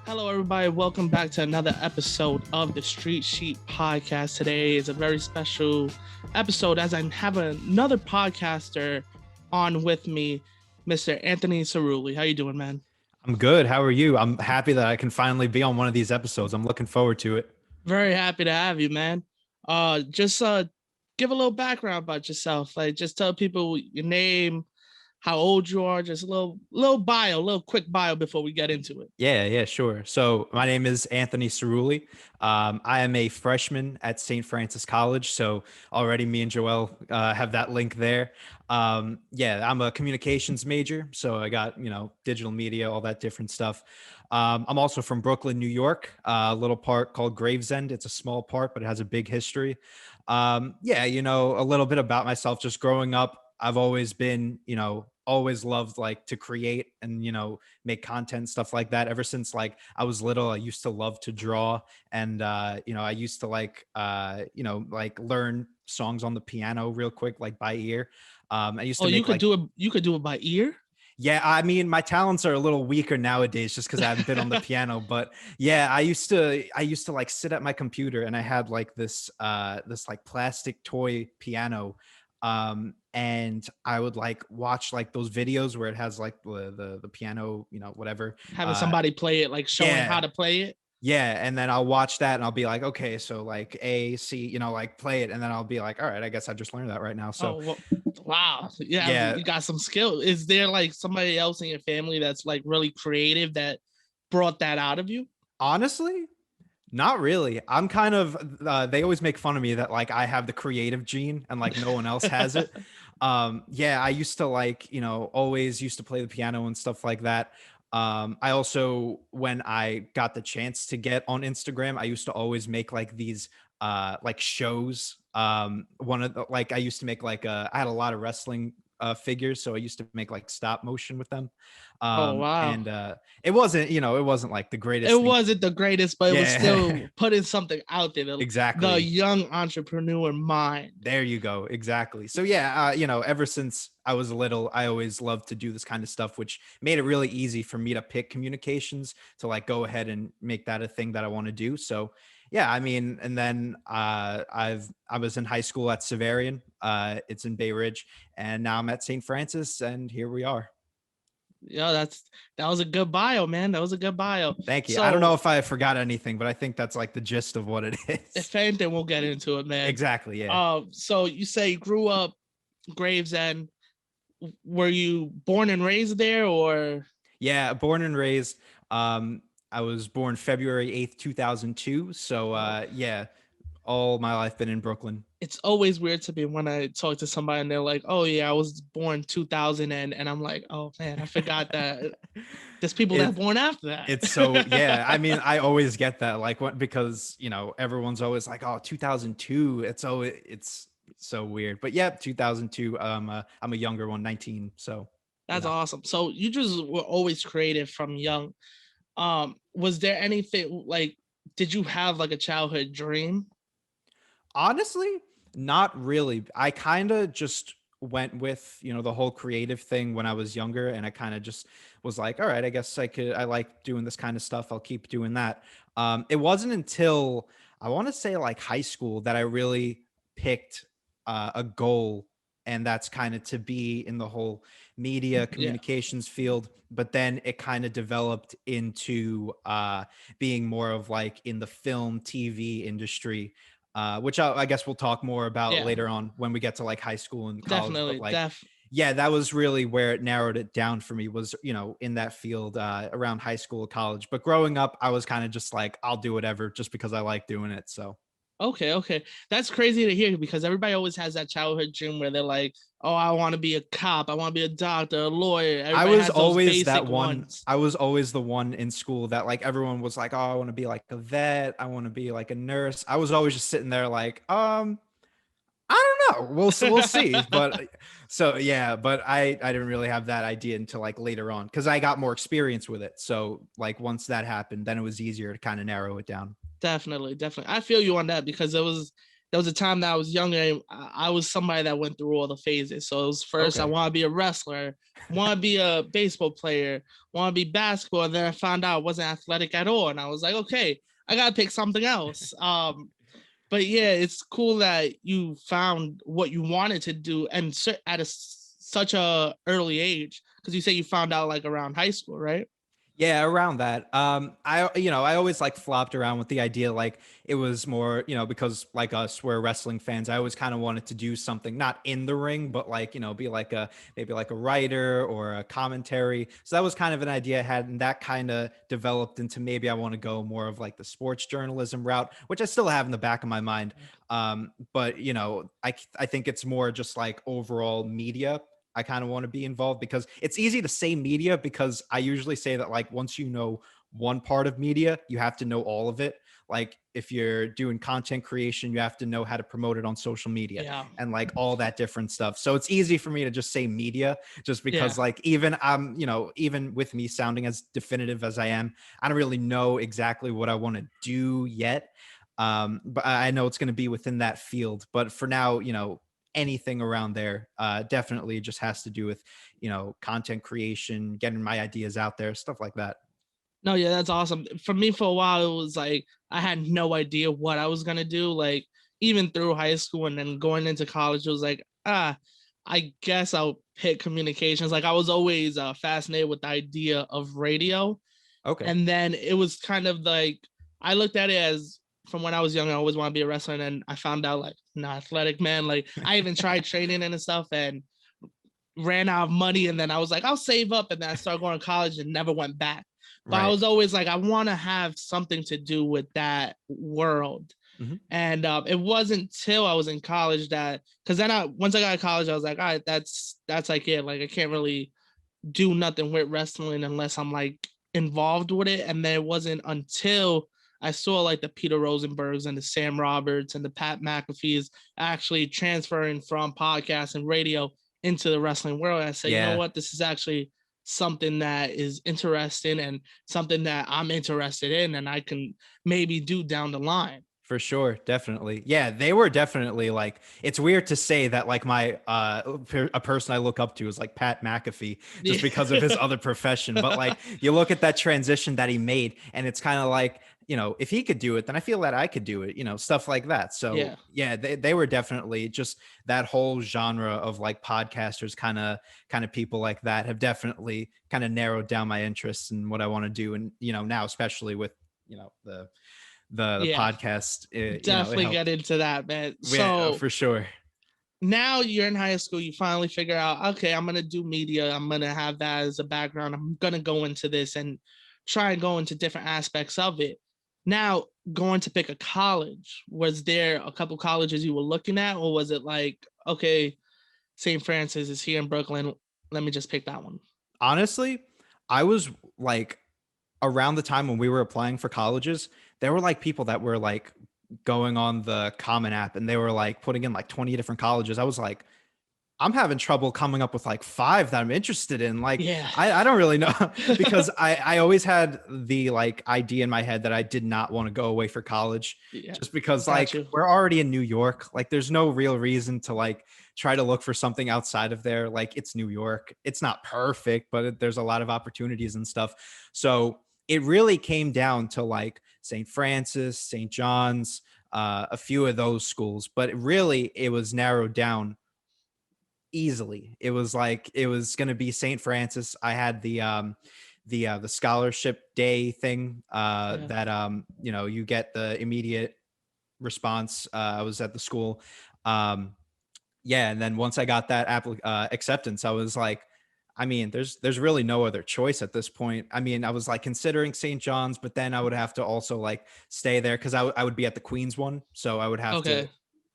Hello, everybody. Welcome back to another episode of the Street Sheet Podcast. Today is a very special episode as I have another podcaster on with me, Mr. Anthony Cerulli. How you doing, man? I'm good. How are you? I'm happy that I can finally be on one of these episodes. I'm looking forward to it. Very happy to have you, man. Just give a little background about yourself. Like, just tell people your name, how old you are, just a little bio, a little quick bio before we get into it. Yeah, sure. So my name is Anthony Cerulli. I am a freshman at St. Francis College. So already me and Joel have that link there. Yeah, I'm a communications major. So I got, digital media, all that different stuff. I'm also from Brooklyn, New York, a little part called Gravesend. It's a small part, but it has a big history. Yeah, a little bit about myself. Just growing up, I've always been, always loved like to create and, make content, stuff like that. Ever since like I was little, I used to love to draw. And, I used to like learn songs on the piano real quick, like by ear. I used Oh, to you make could like, do it. You could do it by ear. yeah, I mean, my talents are a little weaker nowadays just because I haven't been on the piano. But yeah, I used to like sit at my computer and I had like this like plastic toy piano. And I would like watch like those videos where it has like the piano, whatever. Having somebody play it, like showing how Yeah, to play it. yeah, and then I'll watch that and I'll be like, okay, so like A, C, like play it, and then I'll be like, all right, I guess I just learned that right now. So Oh, well, wow. Yeah, yeah, you got some skill. Is there like somebody else in your family that's like really creative that brought that out of you? honestly, not really. I'm kind of they always make fun of me that like I have the creative gene and like no one else has it. Yeah, I used to like, always used to play the piano and stuff like that. I also when I got the chance to get on Instagram, I used to always make like these like shows. One of the like I used to make like I had a lot of wrestling figures, so I used to make like stop motion with them. Oh, wow. And it wasn't like the It greatest thing. wasn't the greatest, but it was Yeah. still putting something out there. The Exactly. young entrepreneur mind. There you go. Exactly. So yeah, ever since I was little, I always loved to do this kind of stuff, which made it really easy for me to pick communications to like go ahead and make that a thing that I want to do. So yeah, I mean, and then I was in high school at Severian. It's in Bay Ridge, and now I'm at St. Francis, and here we are. Yeah, that was a good bio, man. That was a good bio. Thank you. I don't know So if I forgot anything, but I think that's like the gist of what it is. if anything, we'll get into it, man. Exactly. Yeah. So you say you grew up Gravesend. Were you born and raised there, or? Yeah, born and raised. I was born February 8th, 2002. So Oh, yeah, all my life been in Brooklyn. it's always weird to me when I talk to somebody and they're like, "Oh yeah, I was born 2000," and I'm like, "Oh man, I forgot that there's people that are It born after that." it's so yeah. I mean, I always get that like what because everyone's always like, oh, 2002. It's so weird. But yeah, 2002. I'm a younger one, 19. So That's yeah. awesome. So you just were always creative from young. Was there anything like? Did you have like a childhood dream? Honestly, not really. I kind of just went with, the whole creative thing when I was younger. And I kind of just was like, all right, I guess I like doing this kind of stuff. I'll keep doing that. It wasn't until I want to say like high school that I really picked a goal. And that's kind of to be in the whole media Yeah. communications field. But then it kind of developed into being more of like in the film, TV industry, which I guess we'll talk more about Yeah. later on when we get to like high school and college. But Definitely. like, yeah, that was really where it narrowed it down for me was, in that field around high school, college. But growing up, I was kind of just like, I'll do whatever just because I like doing it. So Okay, okay. That's crazy to hear because everybody always has that childhood dream where they're like, "Oh, I want to be a cop, I want to be a doctor, a lawyer." I Everybody was has those always basic that one. ones. I was always the one in school that like everyone was like, oh, I want to be like a vet. I want to be like a nurse. I was always just sitting there like, I don't know. We'll see. But so yeah, but I didn't really have that idea until like later on because I got more experience with it. So like once that happened, then it was easier to kind of narrow it down. Definitely, definitely. I feel you on that because there was a time that I was younger and I was somebody that went through all the phases. So it was first I Okay. want to be a wrestler, want to be a baseball player, want to be basketball, and then I found out I wasn't athletic at all, and I was like, okay, I gotta pick something else. But yeah, it's cool that you found what you wanted to do and at such a early age, because you say you found out like around high school, right? Yeah, around that. I always like flopped around with the idea like it was more, because like us, we're wrestling fans. I always kind of wanted to do something not in the ring, but like, be like maybe like a writer or a commentary. So that was kind of an idea I had, and that kind of developed into maybe I want to go more of like the sports journalism route, which I still have in the back of my mind. But I think it's more just like overall media. I kind of want to be involved because it's easy to say media because I usually say that like once you know one part of media, you have to know all of it. Like if you're doing content creation, you have to know how to promote it on social media Yeah, and like all that different stuff. So it's easy for me to just say media just yeah. because like even with me sounding as definitive as I am, I don't really know exactly what I want to do yet. But I know it's going to be within that field. But for now, anything around there definitely just has to do with content creation, getting my ideas out there, stuff like that. No, yeah, that's awesome. For me, for a while, it was like I had no idea what I was gonna do. Like even through high school and then going into college, it was like, I guess I'll pick communications. Like I was always fascinated with the idea of radio, Okay. and then it was kind of like I looked at it as from when I was young, I always want to be a wrestler, and then I found out like not athletic man. Like I even tried training and stuff, and ran out of money, and then I was like, I'll save up, and then I started going to college and never went back. But I Right. was always like, I want to have something to do with that world. Hmm. And it wasn't till I was in college that, because then once I got to college, I was like, all right, that's like it. Like I can't really do nothing with wrestling unless I'm like involved with it. And then it wasn't until I saw like the Peter Rosenbergs and the Sam Roberts and the Pat McAfee's actually transferring from podcast and radio into the wrestling world. I said, you know Yeah. what, this is actually something that is interesting and something that I'm interested in and I can maybe do down the line. For sure, definitely. Yeah, they were definitely like it's weird to say that like my a person I look up to is like Pat McAfee just because of his Yeah. other profession, but like you look at that transition that he made and it's kind of like, if he could do it, then I feel that I could do it, stuff like that. So, Yeah. yeah, they were definitely just that whole genre of like podcasters kind of people like that have definitely kind of narrowed down my interests and what I want to do and now especially with, the Yeah. podcast, it Definitely get helped. into that, man. Yeah, So for sure. now you're in high school, you finally figure out, okay, I'm gonna do media. I'm gonna have that as a background. I'm gonna go into this and try and go into different aspects of it. Now, going to pick a college, was there a couple colleges you were looking at, or was it like, okay, St. Francis is here in Brooklyn, let me just pick that one? Honestly, I was like around the time when we were applying for colleges, there were like people that were like going on the Common App and they were like putting in like 20 different colleges. I was like, I'm having trouble coming up with like five that I'm interested in. Like, Yeah. I don't really know because I always had the like idea in my head that I did not want to go away for college Yeah. just because Got like you. we're already in New York. Like, there's no real reason to like try to look for something outside of there. Like, it's New York. It's not perfect, but there's a lot of opportunities and stuff. So it really came down to like St. Francis, St. John's, a few of those schools, but really it was narrowed down easily. It was like it was going to be St. Francis. I had the scholarship day thing Yeah. that you get the immediate response. I was at the school. Um yeah, and then once I got that acceptance, I was like, I mean, there's really no other choice at this point. I mean, I was like considering St. John's, but then I would have to also like stay there because I would be at the Queens one, so I would have to. Okay.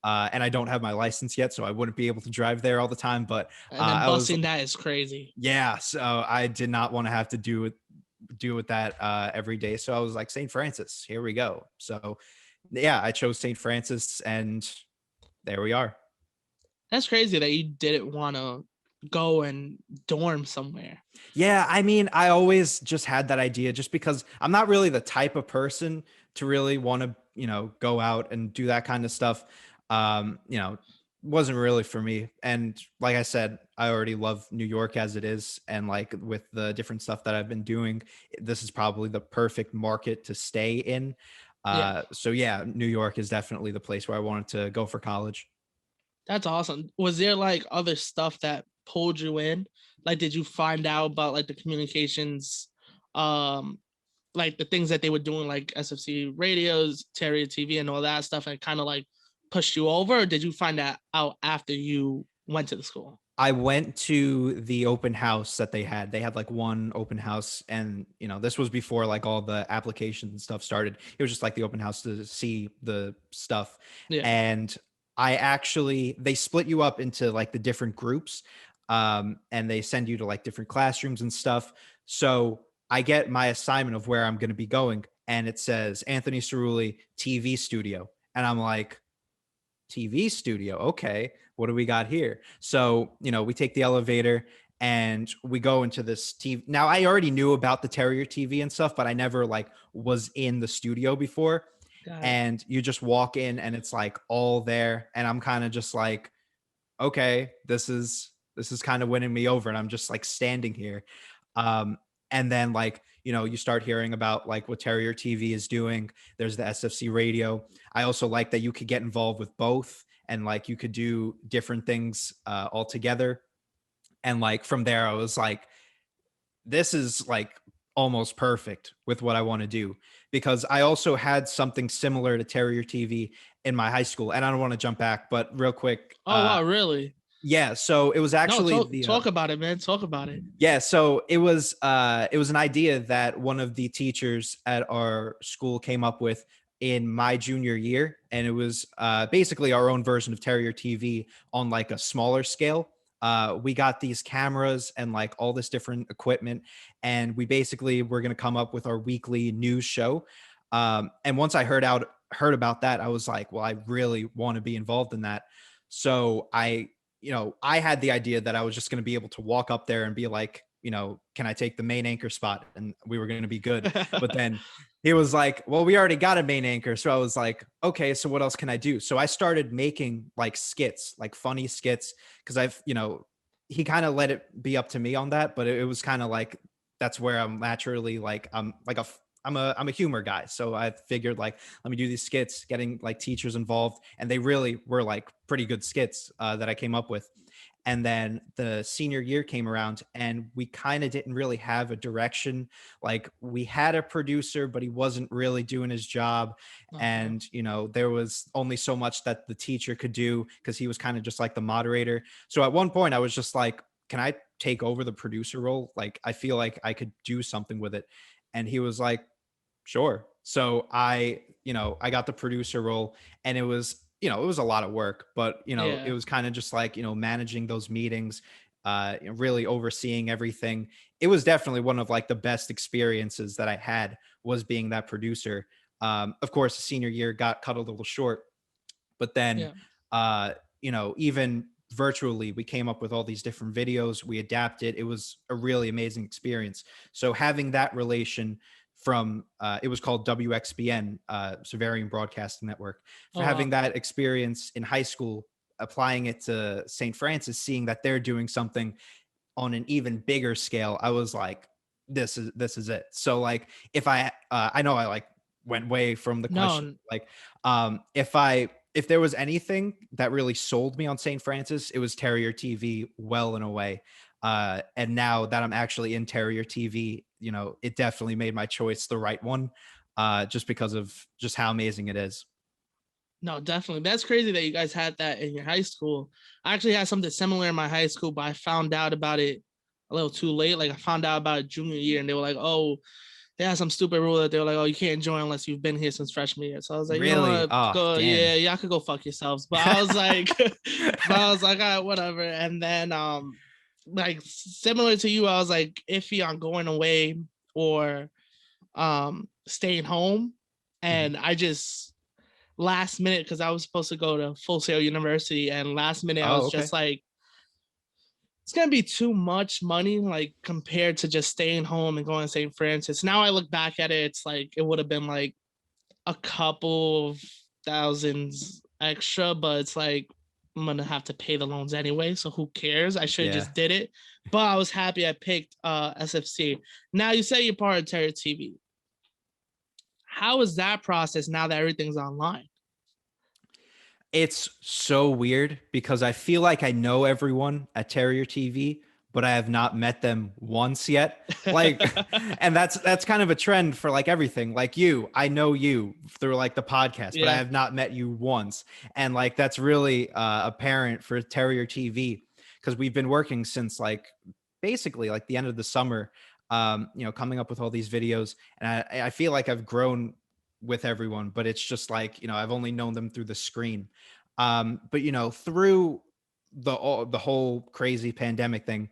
And I don't have my license yet, so I wouldn't be able to drive there all the time. But And then I was, busing that is crazy. yeah, so I did not want to have to do with that every day. So I was like, St. Francis, here we go. So yeah, I chose St. Francis, and there we are. That's crazy that you didn't want to go and dorm somewhere. Yeah, I mean, I always just had that idea just because I'm not really the type of person to really want to, go out and do that kind of stuff. You know, wasn't really for me. And like I said, I already love New York as it is. And like with the different stuff that I've been doing, this is probably the perfect market to stay in. Yeah. So yeah, New York is definitely the place where I wanted to go for college. That's awesome. Was there like other stuff that pulled you in? Like, did you find out about like the communications, um, like the things that they were doing, like SFC radios, Terrier TV, and all that stuff, and kind of like pushed you over? Or did you find that out after you went to the school? I went to the open house that they had. They had like one open house, and this was before like all the applications and stuff started. It was just like the open house to see the stuff. Yeah. And they split you up into like the different groups, and they send you to like different classrooms and stuff. So I get my assignment of where I'm going to be going, and it says Anthony Cerulli TV studio, and I'm like, TV studio. Okay, what do we got here? So, we take the elevator and we go into this TV. Now, I already knew about the Terrier TV and stuff, but I never like was in the studio before. Got it. And you just walk in and it's like all there. And I'm kind of just like, okay, this is kind of winning me over. And I'm just like standing here. Um, and then like, you start hearing about like what Terrier TV is doing. There's the SFC radio. I also like that you could get involved with both and like you could do different things all together. And like from there, I was like, this is like almost perfect with what I want to do because I also had something similar to Terrier TV in my high school. And I don't want to jump back, but real quick, Oh wow, really? yeah, so it was No, actually talk about it, man. Talk about it. yeah, so it was an idea that one of the teachers at our school came up with in my junior year, and it was basically our own version of Terrier TV on like a smaller scale. We got these cameras and like all this different equipment, and we basically were going to come up with our weekly news show. And once I heard about that, I was like, well, I really want to be involved in that. So I had the idea that I was just going to be able to walk up there and be like, can I take the main anchor spot? And we were going to be good. But then he was like, well, we already got a main anchor. So I was like, okay, so what else can I do? So I started making like skits, like funny skits, because he kind of let it be up to me on that, but it was kind of like, that's where I'm naturally like, I'm a humor guy. So I figured like, let me do these skits, getting like teachers involved. And they really were like pretty good skits that I came up with. And then the senior year came around and we kind of didn't really have a direction. Like we had a producer, but he wasn't really doing his job. Uh-huh. And, there was only so much that the teacher could do because he was kind of just like the moderator. So at one point I was just like, can I take over the producer role? Like, I feel like I could do something with it. And he was like, sure. So I got the producer role and it was a lot of work, but it Yeah. was kind of just like, managing those meetings, really overseeing everything. It was definitely one of like the best experiences that I had was being that producer. Of course, the senior year got cut a little short, but then Yeah. even virtually we came up with all these different videos, we adapted. It was a really amazing experience. So having that relation from it was called WXBN, Savarian Broadcasting Network, for Oh having wow. that experience in high school, applying it to St. Francis, seeing that they're doing something on an even bigger scale, I was like, this is it. So like if I know I like went way from the question, No, like if there was anything that really sold me on St. Francis, it was Terrier TV well and away. And now that I'm actually in Terrier TV, it definitely made my choice the right one, just because of just how amazing it is. no, definitely. That's crazy that you guys had that in your high school. I actually had something similar in my high school, but I found out about it a little too late. Like I found out about it junior year, and they were like, "Oh, they had some stupid rule that they were like, oh, you can't join unless you've been here since freshman year." So I was like, you know Really? what, Oh, go, damn. yeah, y'all could go fuck yourselves. But I was like, but I was like, all right, whatever. And then, like similar to you, I was like iffy on going away or staying home, Mhm. and I just last minute because I was supposed to go to Full Sail University, and last minute I Oh, was okay. just like, it's gonna be too much money, like compared to just staying home and going to St. Francis. Now I look back at it, it's like it would have been like a couple of thousands extra, but it's like I'm gonna have to pay the loans anyway, so who cares? I should have Yeah. just did it. But I was happy I picked SFC. Now you say you're part of Terror TV. How is that process now that everything's online? It's so weird because I feel like I know everyone at Terrier TV, but I have not met them once yet. Like, and that's kind of a trend for like everything. Like you, I know you through like the podcast, but I Yeah, have not met you once. And like that's really apparent for Terrier TV because we've been working since like basically like the end of the summer. Coming up with all these videos, and I feel like I've grown with everyone, but it's just like I've only known them through the screen. But through the whole crazy pandemic thing,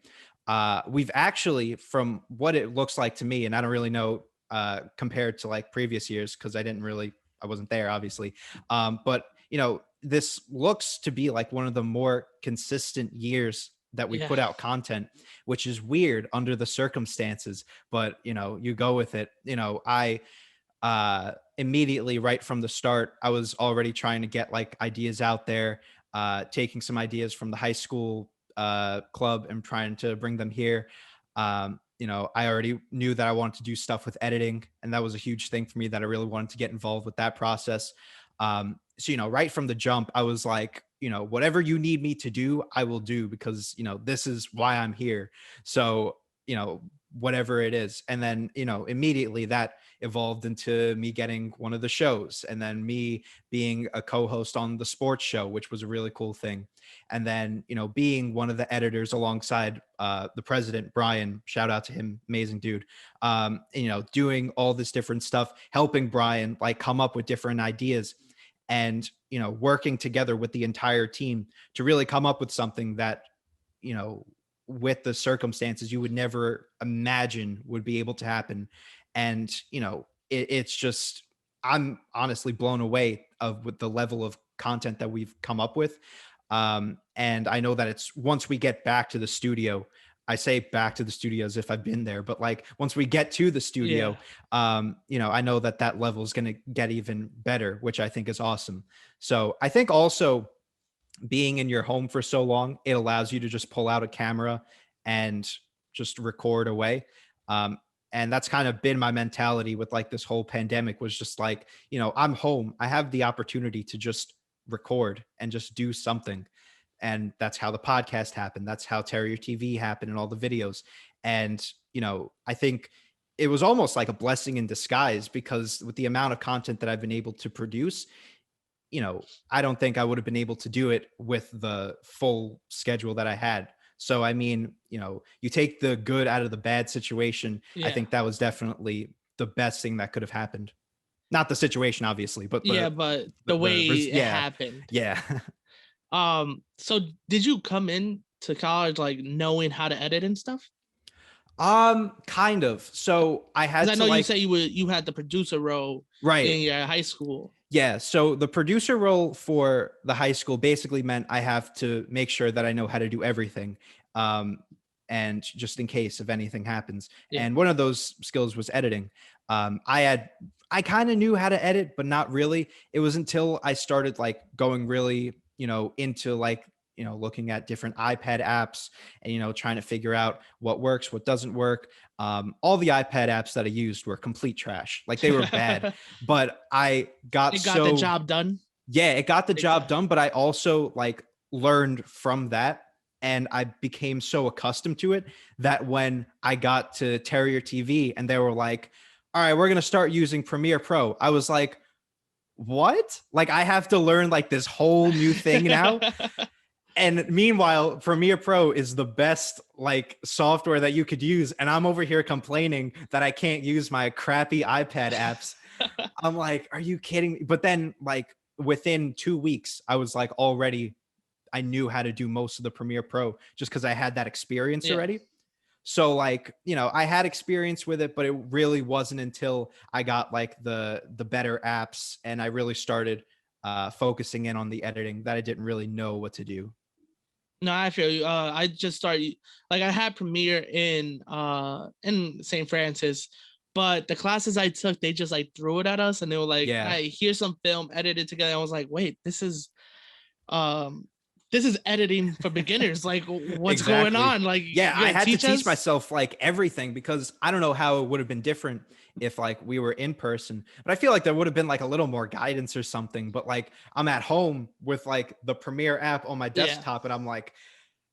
we've actually, from what it looks like to me, and I don't really know compared to like previous years because I wasn't there, obviously. But this looks to be like one of the more consistent years that we yeah, put out content, which is weird under the circumstances. But you go with it. I immediately right from the start, I was already trying to get like ideas out there, taking some ideas from the high school club and trying to bring them here. I already knew that I wanted to do stuff with editing, and that was a huge thing for me that I really wanted to get involved with that process. So right from the jump, I was like, whatever you need me to do, I will do because this is why I'm here. So whatever it is, and then immediately that evolved into me getting one of the shows and then me being a co-host on the sports show, which was a really cool thing. And then being one of the editors alongside the president, Brian, shout out to him, amazing dude. Doing all this different stuff, helping Brian like come up with different ideas, and working together with the entire team to really come up with something that you know with the circumstances you would never imagine would be able to happen. And it's just, I'm honestly blown away of with the level of content that we've come up with. And I know that it's once we get back to the studio, I say back to the studio as if I've been there, but like once we get to the yeah. studio, I know that that level is going to get even better, which I think is awesome. So I think also being in your home for so long, it allows you to just pull out a camera and just record away. And that's kind of been my mentality with like this whole pandemic, was just like, I'm home. I have the opportunity to just record and just do something. And that's how the podcast happened. That's how Terrier TV happened and all the videos. And, I think it was almost like a blessing in disguise because with the amount of content that I've been able to produce, I don't think I would have been able to do it with the full schedule that I had. So, I mean, you take the good out of the bad situation. I Yeah. think that was definitely the best thing that could have happened. Not the situation, obviously, but Yeah, but the way it yeah, happened. yeah. So did you come in to college like knowing how to edit and stuff? Kind of. So I Because had I to know you say like, you had the producer role right. in your high school. Yeah. So the producer role for the high school basically meant I have to make sure that I know how to do everything. Um, and just in case if anything happens. Yeah. And one of those skills was editing. I kind of knew how to edit, but not really. It was until I started like going really, into like, looking at different iPad apps and, trying to figure out what works, what doesn't work. All the iPad apps that I used were complete trash. Like they were bad, but I got It got the so, job done. yeah, it got the job Exactly. done, but I also like learned from that, and I became so accustomed to it that when I got to Terrier TV and they were like, all right, we're going to start using Premiere Pro, I was like, what? Like I have to learn like this whole new thing now. And meanwhile, Premiere Pro is the best like software that you could use. And I'm over here complaining that I can't use my crappy iPad apps. I'm like, are you kidding me? But then like within 2 weeks, I was like already, I knew how to do most of the Premiere Pro just because I had that experience Yeah. already. So like, I had experience with it, but it really wasn't until I got like the better apps and I really started focusing in on the editing that I didn't really know what to do. No, I feel you. I just started like I had Premiere in St. Francis, but the classes I took, they just like threw it at us and they were like, Yeah. "Hey, here's some film edited together." I was like, "Wait, this is um this is editing for beginners. Like, what's going Exactly. on? Like, Yeah, you I gonna had to teach teach us? myself like everything because I don't know how it would have been different if like we were in person. But I feel like there would have been like a little more guidance or something. But like I'm at home with like the Premiere app on my Yeah, desktop and I'm like,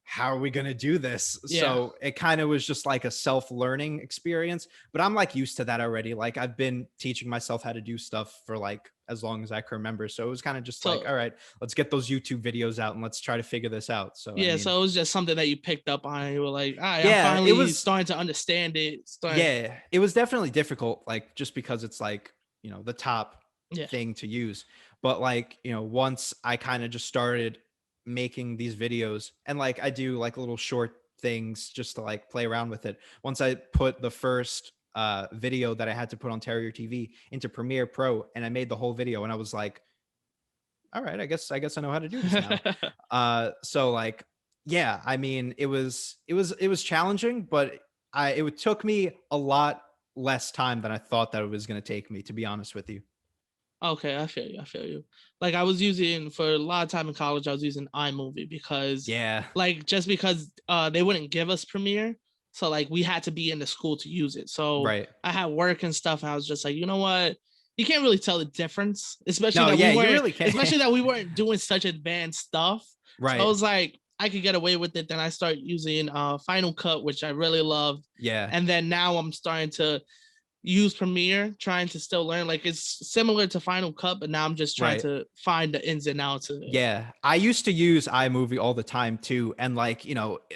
how are we going to do this? yeah. So it kind of was just like a self-learning experience, but I'm like used to that already. Like I've been teaching myself how to do stuff for like as long as I can remember. So it was kind of just like, So all right, let's get those YouTube videos out and let's try to figure this out. So I yeah, mean, so it was just something that you picked up on. And you were like, all right, I'm yeah, it finally was starting to understand it. Starting, yeah, it was definitely difficult, like just because it's like, the top yeah. thing to use. But like, once I kind of just started making these videos and like I do like little short things just to like play around with it. Once I put the first video that I had to put on Terrier TV into Premiere Pro and I made the whole video and I was like, all right, I guess I know how to do this now. So like, yeah, I mean, it was challenging, but it took me a lot less time than I thought that it was going to take me, to be honest with you. Okay, I feel you. I feel you. Like, I was using for a lot of time in college, I was using iMovie because, Yeah, like, just because they wouldn't give us Premiere, so like we had to be in the school to use it. So right. I had work and stuff, and I was just like, you know what? You can't really tell the difference, No, yeah, you really can't. especially that we weren't doing such advanced stuff. So I Right. was like, I could get away with it. Then I start using Final Cut, which I really loved, Yeah. and then now I'm starting to use Premiere, trying to still learn. Like, it's similar to Final Cut, but now I'm just trying Right. to find the ins and outs of it. Yeah, I used to use iMovie all the time too, and like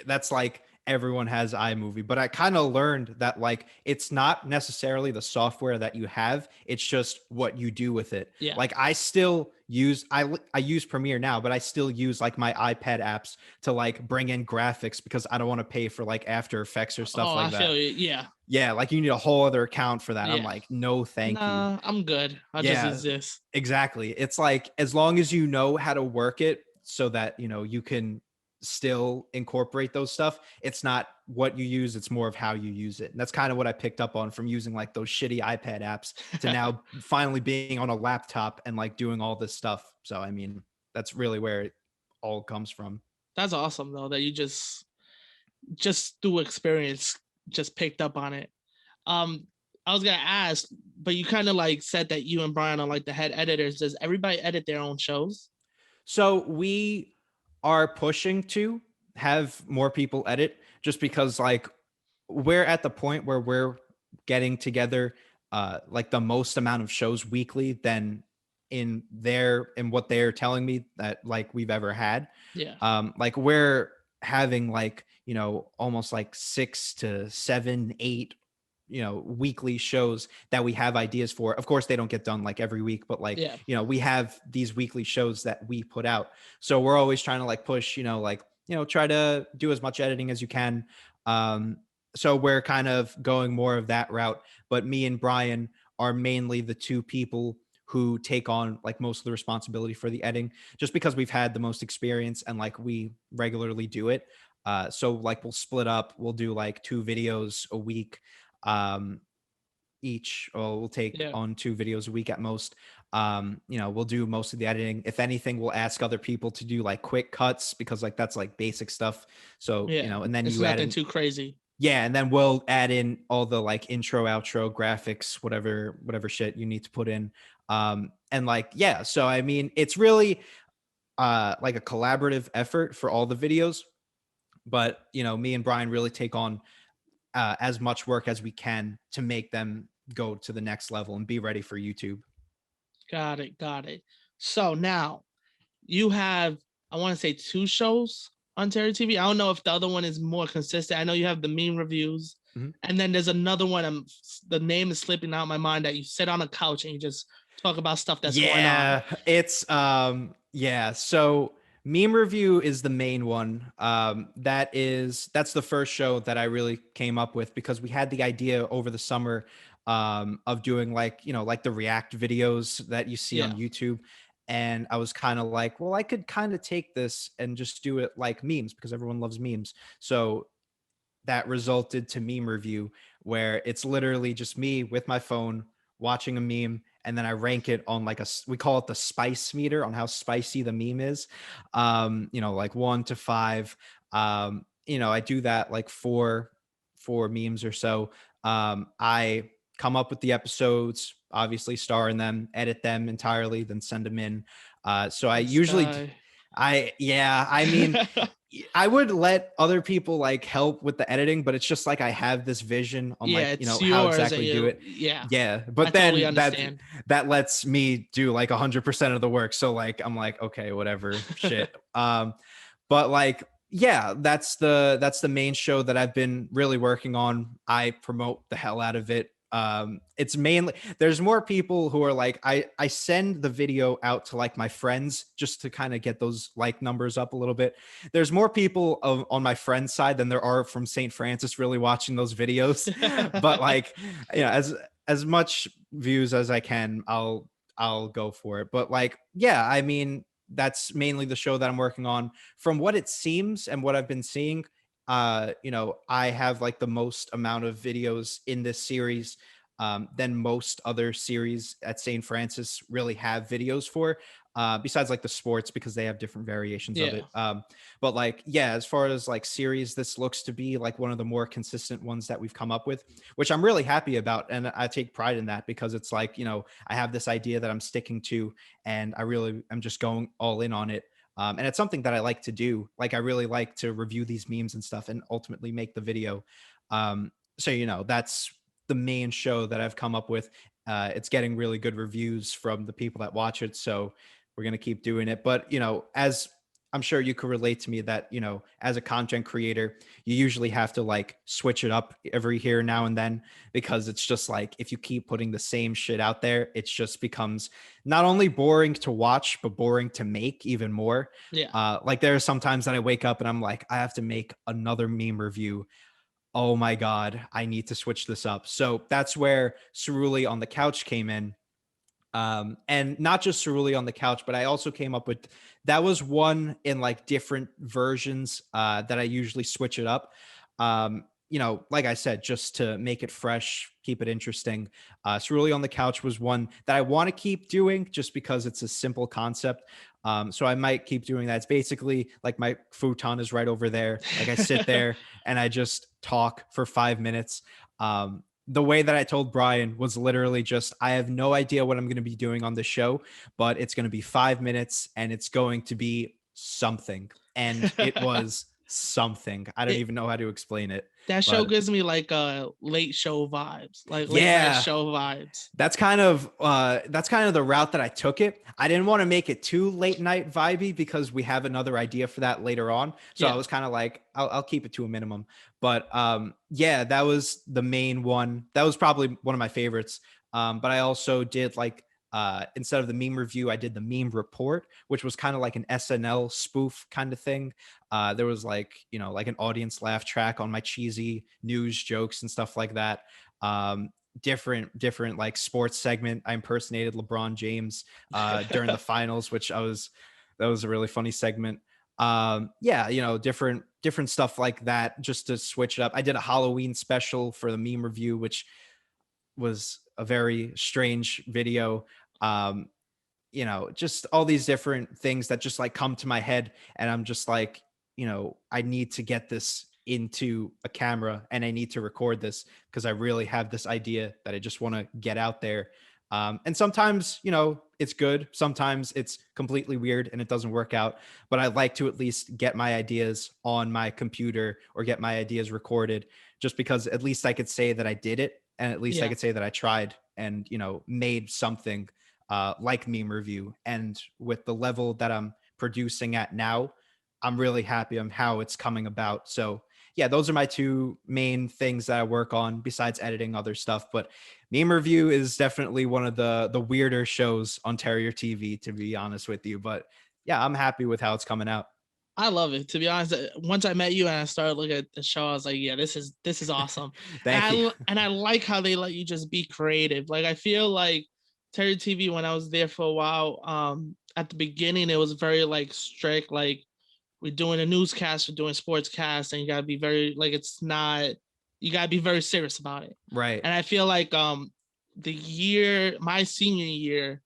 that's like everyone has iMovie, but I kind of learned that like it's not necessarily the software that you have; it's just what you do with it. Yeah. Like I still use I use Premiere now, but I still use like my iPad apps to like bring in graphics because I don't want to pay for like After Effects or stuff Oh, I like feel that. you. Yeah. Yeah, like you need a whole other account for that. I'm Yeah. like, no, thank you. Nah, I'm good. I just Yeah, use this. exactly. It's like as long as you know how to work it so that, you can still incorporate those stuff, it's not what you use, it's more of how you use it. And that's kind of what I picked up on from using like those shitty iPad apps to now finally being on a laptop and like doing all this stuff. So, I mean, that's really where it all comes from. That's awesome though that you just through experience just picked up on it. Um, I was gonna ask, but you kind of like said that you and Brian are like the head editors. Does everybody edit their own shows? So we are pushing to have more people edit just because like we're at the point where we're getting together like the most amount of shows weekly than in what they're telling me that like we've ever had. Yeah. Like we're having like almost like 6 to 7 8 weekly shows that we have ideas for. Of course they don't get done like every week, but like Yeah. we have these weekly shows that we put out, so we're always trying to like push, like try to do as much editing as you can. um so we're kind of going more of that route, but me and Brian are mainly the two people who take on like most of the responsibility for the editing just because we've had the most experience and like we regularly do it. So like we'll split up, we'll do like 2 videos a week, um each, or we'll take Yeah. on 2 videos a week at most. We'll do most of the editing. If anything, we'll ask other people to do like quick cuts because like that's like basic stuff. So Yeah. and then It's you add nothing in, too crazy. yeah, and then we'll add in all the like intro, outro, graphics, whatever shit you need to put in. And like, yeah, so I mean, it's really like a collaborative effort for all the videos, but me and Brian really take on as much work as we can to make them go to the next level and be ready for YouTube. Got it. Got it. So now you have, I want to say, two shows on Terry TV. I don't know if the other one is more consistent. I know you have the meme reviews, Mhm. and then there's another one. The name is slipping out of my mind, that you sit on a couch and you just talk about stuff that's going on. Yeah, it's yeah, so meme review is the main one. That's the first show that I really came up with because we had the idea over the summer of doing like, like the react videos that you see on Yeah. YouTube. And I was kind of like, well, I could kind of take this and just do it like memes because everyone loves memes. So that resulted to meme review, where it's literally just me with my phone watching a meme and then I rank it on like we call it the spice meter on how spicy the meme is. Like 1 to 5. I do that like four memes or so. I come up with the episodes, obviously star in them, edit them entirely, then send them in. So I This usually, guy. I mean, I would let other people like help with the editing, but it's just like I have this vision on Yeah, like, it's how yours, and exactly do you. it. Yeah, Yeah. I But totally then understand. that lets me do like 100% of the work. So like, I'm like, okay, whatever, shit. But like, yeah, that's the main show that I've been really working on. I promote the hell out of it. It's mainly, there's more people who are like, I send the video out to like my friends just to kind of get those like numbers up a little bit. There's more people on my friend's side than there are from St. Francis really watching those videos. But like, as much views as I can, I'll go for it. But like, yeah, I mean, that's mainly the show that I'm working on. From what it seems and what I've been seeing, I have like the most amount of videos in this series than most other series at St. Francis really have videos for. Besides like the sports, because they have different variations of Yeah, it. But like, yeah, as far as like series, this looks to be like one of the more consistent ones that we've come up with, which I'm really happy about. And I take pride in that because it's like, I have this idea that I'm sticking to, and I really am just going all in on it. And it's something that I like to do. Like, I really like to review these memes and stuff and ultimately make the video. So, that's the main show that I've come up with. It's getting really good reviews from the people that watch it. So we're going to keep doing it. But, as I'm sure you could relate to me that, as a content creator, you usually have to like switch it up every here now and then, because it's just like if you keep putting the same shit out there, it just becomes not only boring to watch, but boring to make even more. yeah. Like there are some times that I wake up and I'm like, I have to make another meme review. Oh my God, I need to switch this up. So that's where Cerulli on the Couch came in. And not just Cerulli on the Couch, but I also came up with, that was one in like different versions that I usually switch it up. Like I said, just to make it fresh, keep it interesting. Cerulli on the Couch was one that I want to keep doing just because it's a simple concept. So I might keep doing that. It's basically like my futon is right over there. Like I sit there and I just talk for 5 minutes. The way that I told Brian was literally just, I have no idea what I'm going to be doing on the show, but it's going to be 5 minutes and it's going to be something. And it was something. I don't it, even know how to explain it, that show but gives me like late show vibes, like late night yeah, show vibes. that's kind of the route that I took it. I didn't want to make it too late night vibey because we have another idea for that later on. So I Yeah, was kind of like, I'll keep it to a minimum. But yeah, that was the main one. That was probably one of my favorites. But I also did like instead of the meme review, I did the meme report, which was kind of like an SNL spoof kind of thing. There was like, like an audience laugh track on my cheesy news jokes and stuff like that. um different like sports segment. I impersonated LeBron James during the finals, which that was a really funny segment. Yeah, different stuff like that just to switch it up. I did a Halloween special for the meme review, which was a very strange video. um just all these different things that just like come to my head, and I'm just like, I need to get this into a camera and I need to record this because I really have this idea that I just want to get out there. And sometimes, it's good. Sometimes it's completely weird and it doesn't work out. But I like to at least get my ideas on my computer or get my ideas recorded, just because at least I could say that I did it. And at least I yeah. could say that I tried and, made something like meme review. And with the level that I'm producing at now, I'm really happy on how it's coming about. So yeah, those are my two main things that I work on besides editing other stuff. But meme review is definitely one of the weirder shows on Terrier TV, to be honest with you. But yeah, I'm happy with how it's coming out. I love it. To be honest, once I met you and I started looking at the show, I was like, "Yeah, this is awesome." Thank you. And I like how they let you just be creative. Like I feel like Terry TV when I was there for a while, at the beginning it was very like strict. Like we're doing a newscast, we're doing sports cast, and you gotta be very like it's not. You gotta be very serious about it. Right. And I feel like my senior year,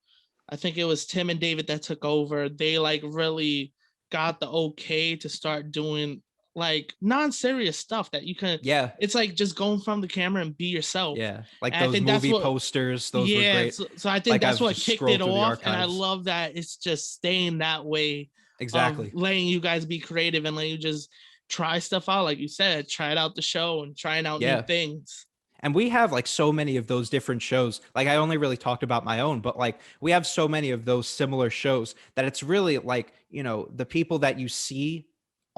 I think it was Tim and David that took over. They like really got the okay to start doing like non-serious stuff that you can. Yeah. It's like just going from the camera and be yourself. Yeah. Like And I those think that's movie what, posters, those were yeah. great. So I think Like that's I've what just kicked it scrolled through the off, and I archives. love that it's just staying that way of Exactly. letting you guys be creative and letting you just try stuff out, like you said, try it out the show and trying out new Yeah. things. And we have like so many of those different shows. Like I only really talked about my own, but like we have so many of those similar shows that it's really like, the people that you see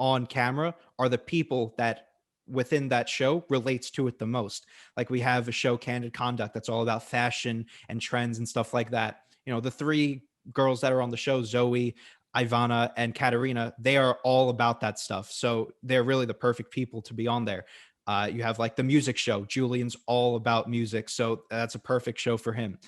on camera are the people that within that show relates to it the most. Like we have a show, Candid Conduct, that's all about fashion and trends and stuff like that. The three girls that are on the show, Zoe, Ivana, and Katerina, they are all about that stuff. So they're really the perfect people to be on there. You have like the music show. Julian's all about music, so that's a perfect show for him.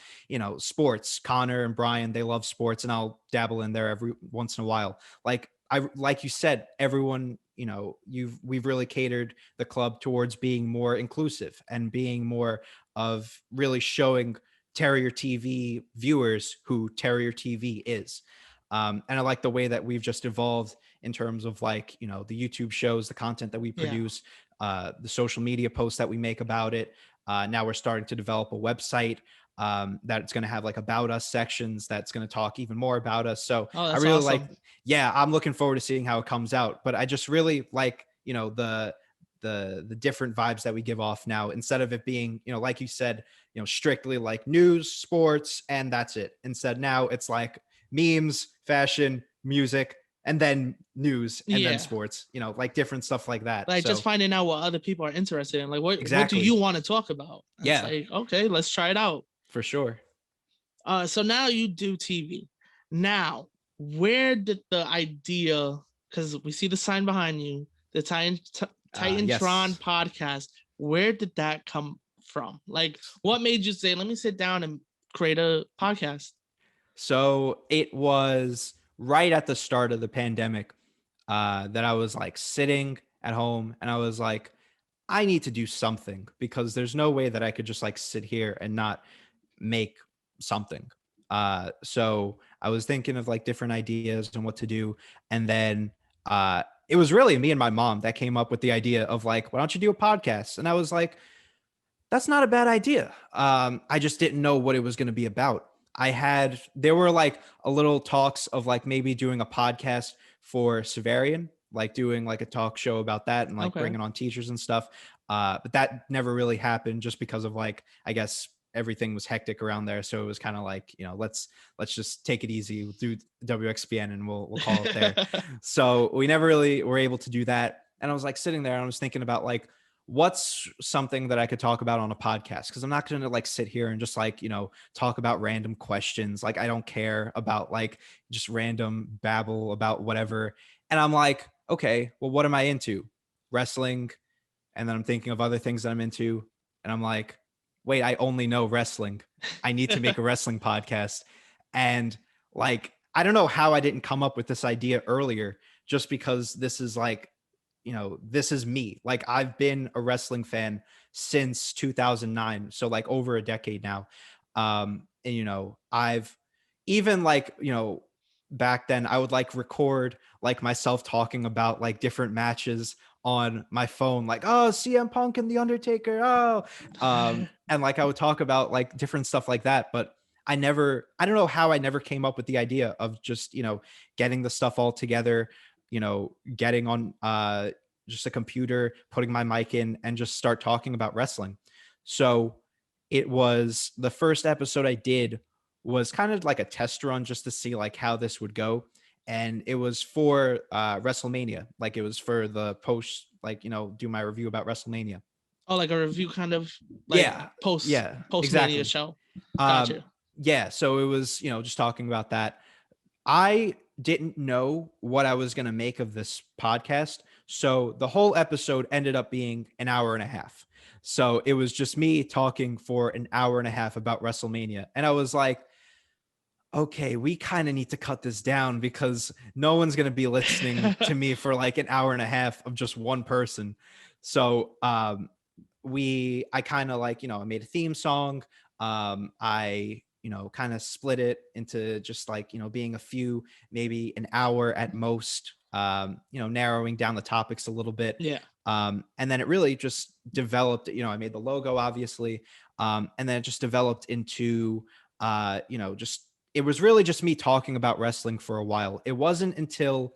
Sports. Connor and Brian, they love sports, and I'll dabble in there every once in a while. Like you said, everyone, we've really catered the club towards being more inclusive and being more of really showing Terrier TV viewers who Terrier TV is. And I like the way that we've just evolved in terms of like, the YouTube shows, the content that we Yeah. produce, the social media posts that we make about it. Now we're starting to develop a website that's going to have like about us sections that's going to talk even more about us. So Oh, I that's really like, awesome. yeah, I'm looking forward to seeing how it comes out. But I just really like, the different vibes that we give off now, instead of it being, like you said, strictly like news, sports, and that's it. Instead, now it's like memes, fashion, music, and then news, and then Yeah. sports, like different stuff like that. Like just So finding out what other people are interested in. Like what do exactly. you want to talk about? And it's Yeah, like, okay, let's try it out. for sure. So now you do TV. Now, where did the idea, because we see the sign behind you, the Titantron Yes. podcast, where did that come from? Like, what made you say, let me sit down and create a podcast? So it was right at the start of the pandemic that I was like sitting at home and I was like, I need to do something because there's no way that I could just like sit here and not make something. So I was thinking of like different ideas and what to do. And then it was really me and my mom that came up with the idea of like, why don't you do a podcast? And I was like, that's not a bad idea. I just didn't know what it was going to be about. There were like a little talks of like maybe doing a podcast for Severian, like doing like a talk show about that and like Okay. bringing on teachers and stuff. But that never really happened just because of like, I guess everything was hectic around there. So it was kind of like, let's just take it easy. We'll do WXPN and we'll call it there. So we never really were able to do that. And I was like sitting there and I was thinking about like, what's something that I could talk about on a podcast? Because I'm not going to like sit here and just like, talk about random questions. Like, I don't care about like just random babble about whatever. And I'm like, okay, well, what am I into? Wrestling. And then I'm thinking of other things that I'm into. And I'm like, wait, I only know wrestling. I need to make a wrestling podcast. And like, I don't know how I didn't come up with this idea earlier, just because this is like, this is me. Like I've been a wrestling fan since 2009. So like over a decade now. And I've even like, back then I would like record like myself talking about like different matches on my phone, like, oh, CM Punk and The Undertaker. Oh, and like I would talk about like different stuff like that. But I don't know how I never came up with the idea of just, getting the stuff all together, getting on just a computer, putting my mic in and just start talking about wrestling. So it was the first episode I did was kind of like a test run just to see like how this would go. And it was for WrestleMania. Like it was for the post, like, do my review about WrestleMania. Oh, like a review kind of like Yeah. post Yeah, mania exactly. show. Um, Gotcha. yeah. So it was, just talking about that. I didn't know what I was going to make of this podcast. So the whole episode ended up being an hour and a half. So it was just me talking for an hour and a half about WrestleMania. And I was like, okay, we kind of need to cut this down because no one's going to be listening to me for like an hour and a half of just one person. So I kind of like, I made a theme song. I, kind of split it into just like, being a few, maybe an hour at most, narrowing down the topics a little bit. Yeah. And then it really just developed, I made the logo, obviously. And then it just developed into, just, it was really just me talking about wrestling for a while. It wasn't until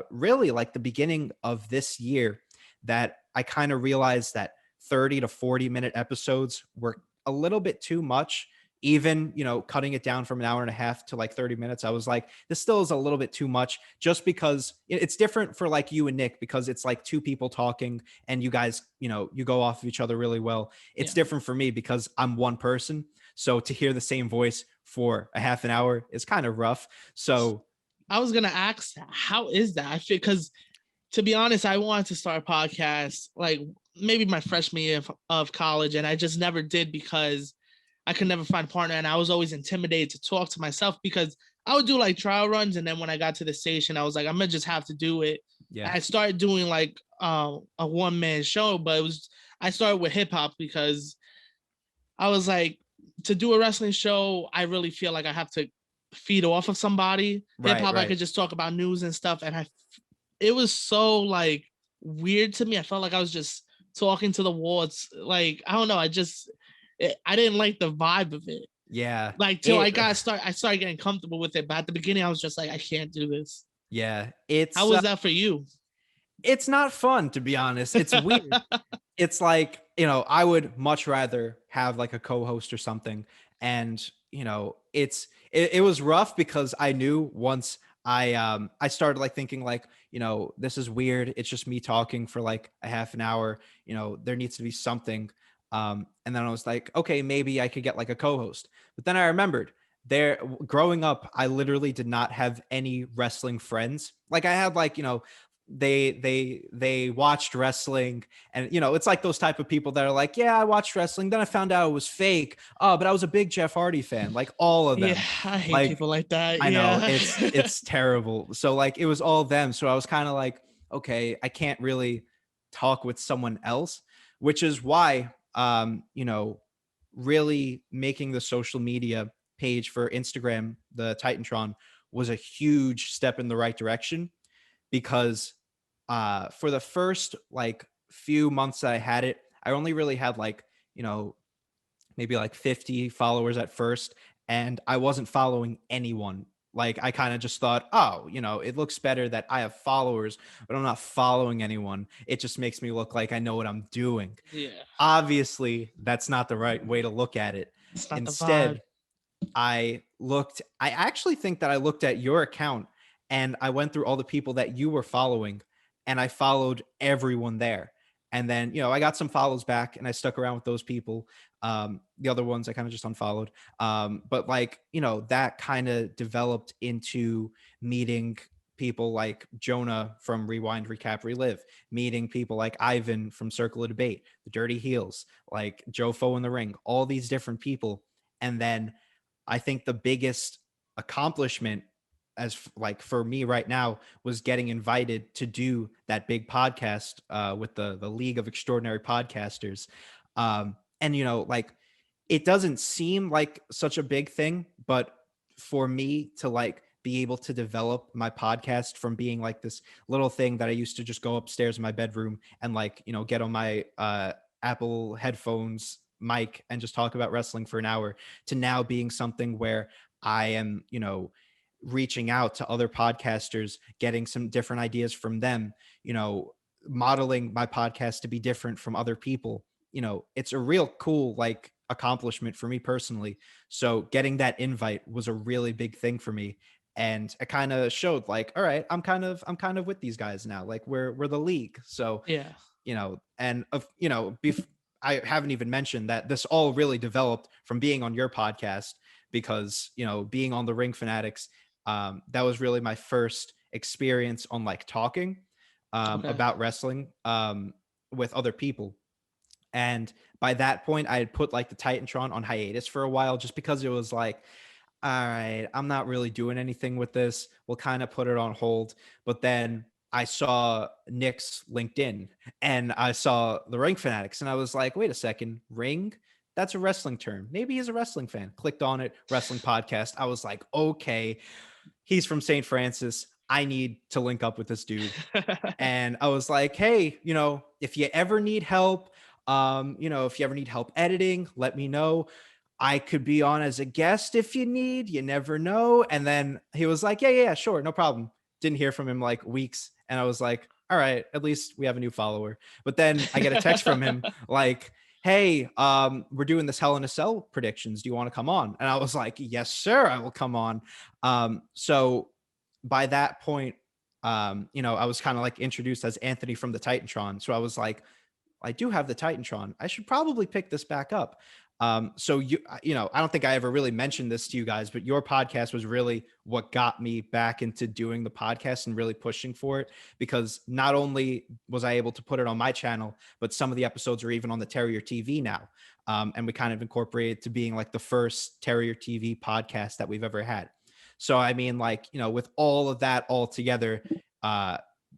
really like the beginning of this year that I kind of realized that 30 to 40-minute episodes were a little bit too much. Even, cutting it down from an hour and a half to like 30 minutes, I was like, this still is a little bit too much, just because it's different for like you and Nick, because it's like two people talking and you guys, you go off of each other really well. It's Yeah. different for me because I'm one person. So to hear the same voice for a half an hour is kind of rough. So I was gonna ask, how is that? I feel because, to be honest, I wanted to start a podcast like maybe my freshman year of college, and I just never did because I could never find a partner, and I was always intimidated to talk to myself because I would do like trial runs, and then when I got to the station, I was like, I'm gonna just have to do it. yeah, I started doing like a one man show, but I started with hip hop because I was like, to do a wrestling show, I really feel like I have to feed off of somebody. Hip right, hop, I right. could just talk about news and stuff, and it was so like weird to me. I felt like I was just talking to the wall. It's like, I don't know. I didn't like the vibe of it. Yeah. Like till It I started getting comfortable with it. But at the beginning, I was just like, I can't do this. yeah, How was that for you? it's not fun, to be honest. It's weird. It's like, I would much rather have like a co-host or something. And, it was rough because I knew once I started like thinking like, this is weird. It's just me talking for like a half an hour, there needs to be something. And then I was like, okay, maybe I could get like a co-host. But then I remembered there growing up, I literally did not have any wrestling friends. Like I had like, they watched wrestling, and it's like those type of people that are like, yeah, I watched wrestling, then I found out it was fake, oh, but I was a big Jeff Hardy fan. Like all of Yeah, them. I hate Like people like that. I know Yeah. it's terrible. So like it was all them, so I was kind of like, okay, I can't really talk with someone else, which is why really making the social media page for Instagram, the Titantron, was a huge step in the right direction. Because for the first like few months that I had it, I only really had like, maybe like 50 followers at first, and I wasn't following anyone. Like I kind of just thought, oh, it looks better that I have followers, but I'm not following anyone. It just makes me look like I know what I'm doing. Yeah. Obviously, that's not the right way to look at it. It's not the vibe. Instead, I actually think that I looked at your account and I went through all the people that you were following, and I followed everyone there. And then, I got some follows back and I stuck around with those people. The other ones I kind of just unfollowed. But like, that kind of developed into meeting people like Jonah from Rewind, Recap, Relive, meeting people like Ivan from Circle of Debate, the Dirty Heels, like Joe Foe in the Ring, all these different people. And then I think the biggest accomplishment like for me right now was getting invited to do that big podcast with the League of Extraordinary Podcasters. And like it doesn't seem like such a big thing, but for me to like be able to develop my podcast from being like this little thing that I used to just go upstairs in my bedroom and like, get on my Apple headphones mic and just talk about wrestling for an hour, to now being something where I am, reaching out to other podcasters, getting some different ideas from them, modeling my podcast to be different from other people. It's a real cool like accomplishment for me personally. So getting that invite was a really big thing for me. And it kind of showed like, all right, I'm kind of with these guys now. Like we're the league. So Yeah. and of I haven't even mentioned that this all really developed from being on your podcast, because being on the Ring Fanatics, that was really my first experience on like talking Okay. about wrestling with other people. And by that point, I had put like the Titantron on hiatus for a while, just because it was like, all right, I'm not really doing anything with this. We'll kind of put it on hold. But then I saw Nick's LinkedIn and I saw the Ring Fanatics, and I was like, wait a second, Ring? that's a wrestling term. Maybe he's a wrestling fan. Clicked on it, wrestling podcast. I was like, okay, he's from St. Francis. I need to link up with this dude. And I was like, hey, if you ever need help, if you ever need help editing, let me know. I could be on as a guest if you need. You never know. And then he was like, yeah, sure, no problem. Didn't hear from him like weeks. And I was like, all right, at least we have a new follower. But then I get a text from him like, hey, we're doing this Hell in a Cell predictions. Do you want to come on? And I was like, yes, sir, I will come on. So by that point, I was kind of like introduced as Anthony from the Titantron. So I was like, I do have the Titantron. I should probably pick this back up. So I don't think I ever really mentioned this to you guys, but your podcast was really what got me back into doing the podcast and really pushing for it, because not only was I able to put it on my channel, but some of the episodes are even on the Terrier TV now. And we kind of incorporated to being like the first Terrier TV podcast that we've ever had. So, I mean, like, with all of that all together,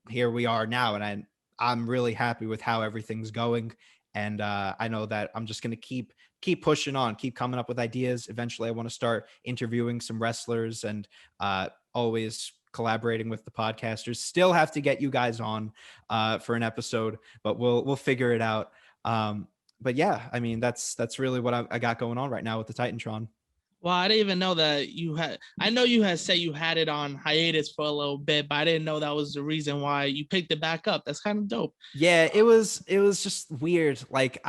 here we are now. And I'm really happy with how everything's going. And I know that I'm just going to keep pushing on, keep coming up with ideas. Eventually, I want to start interviewing some wrestlers and always collaborating with the podcasters. Still have to get you guys on for an episode, but we'll figure it out. But yeah, I mean, that's really what I got going on right now with the Titantron. Well, I didn't even know that you had. I know you had said you had it on hiatus for a little bit, but I didn't know that was the reason why you picked it back up. That's kind of dope. Yeah, it was just weird. Like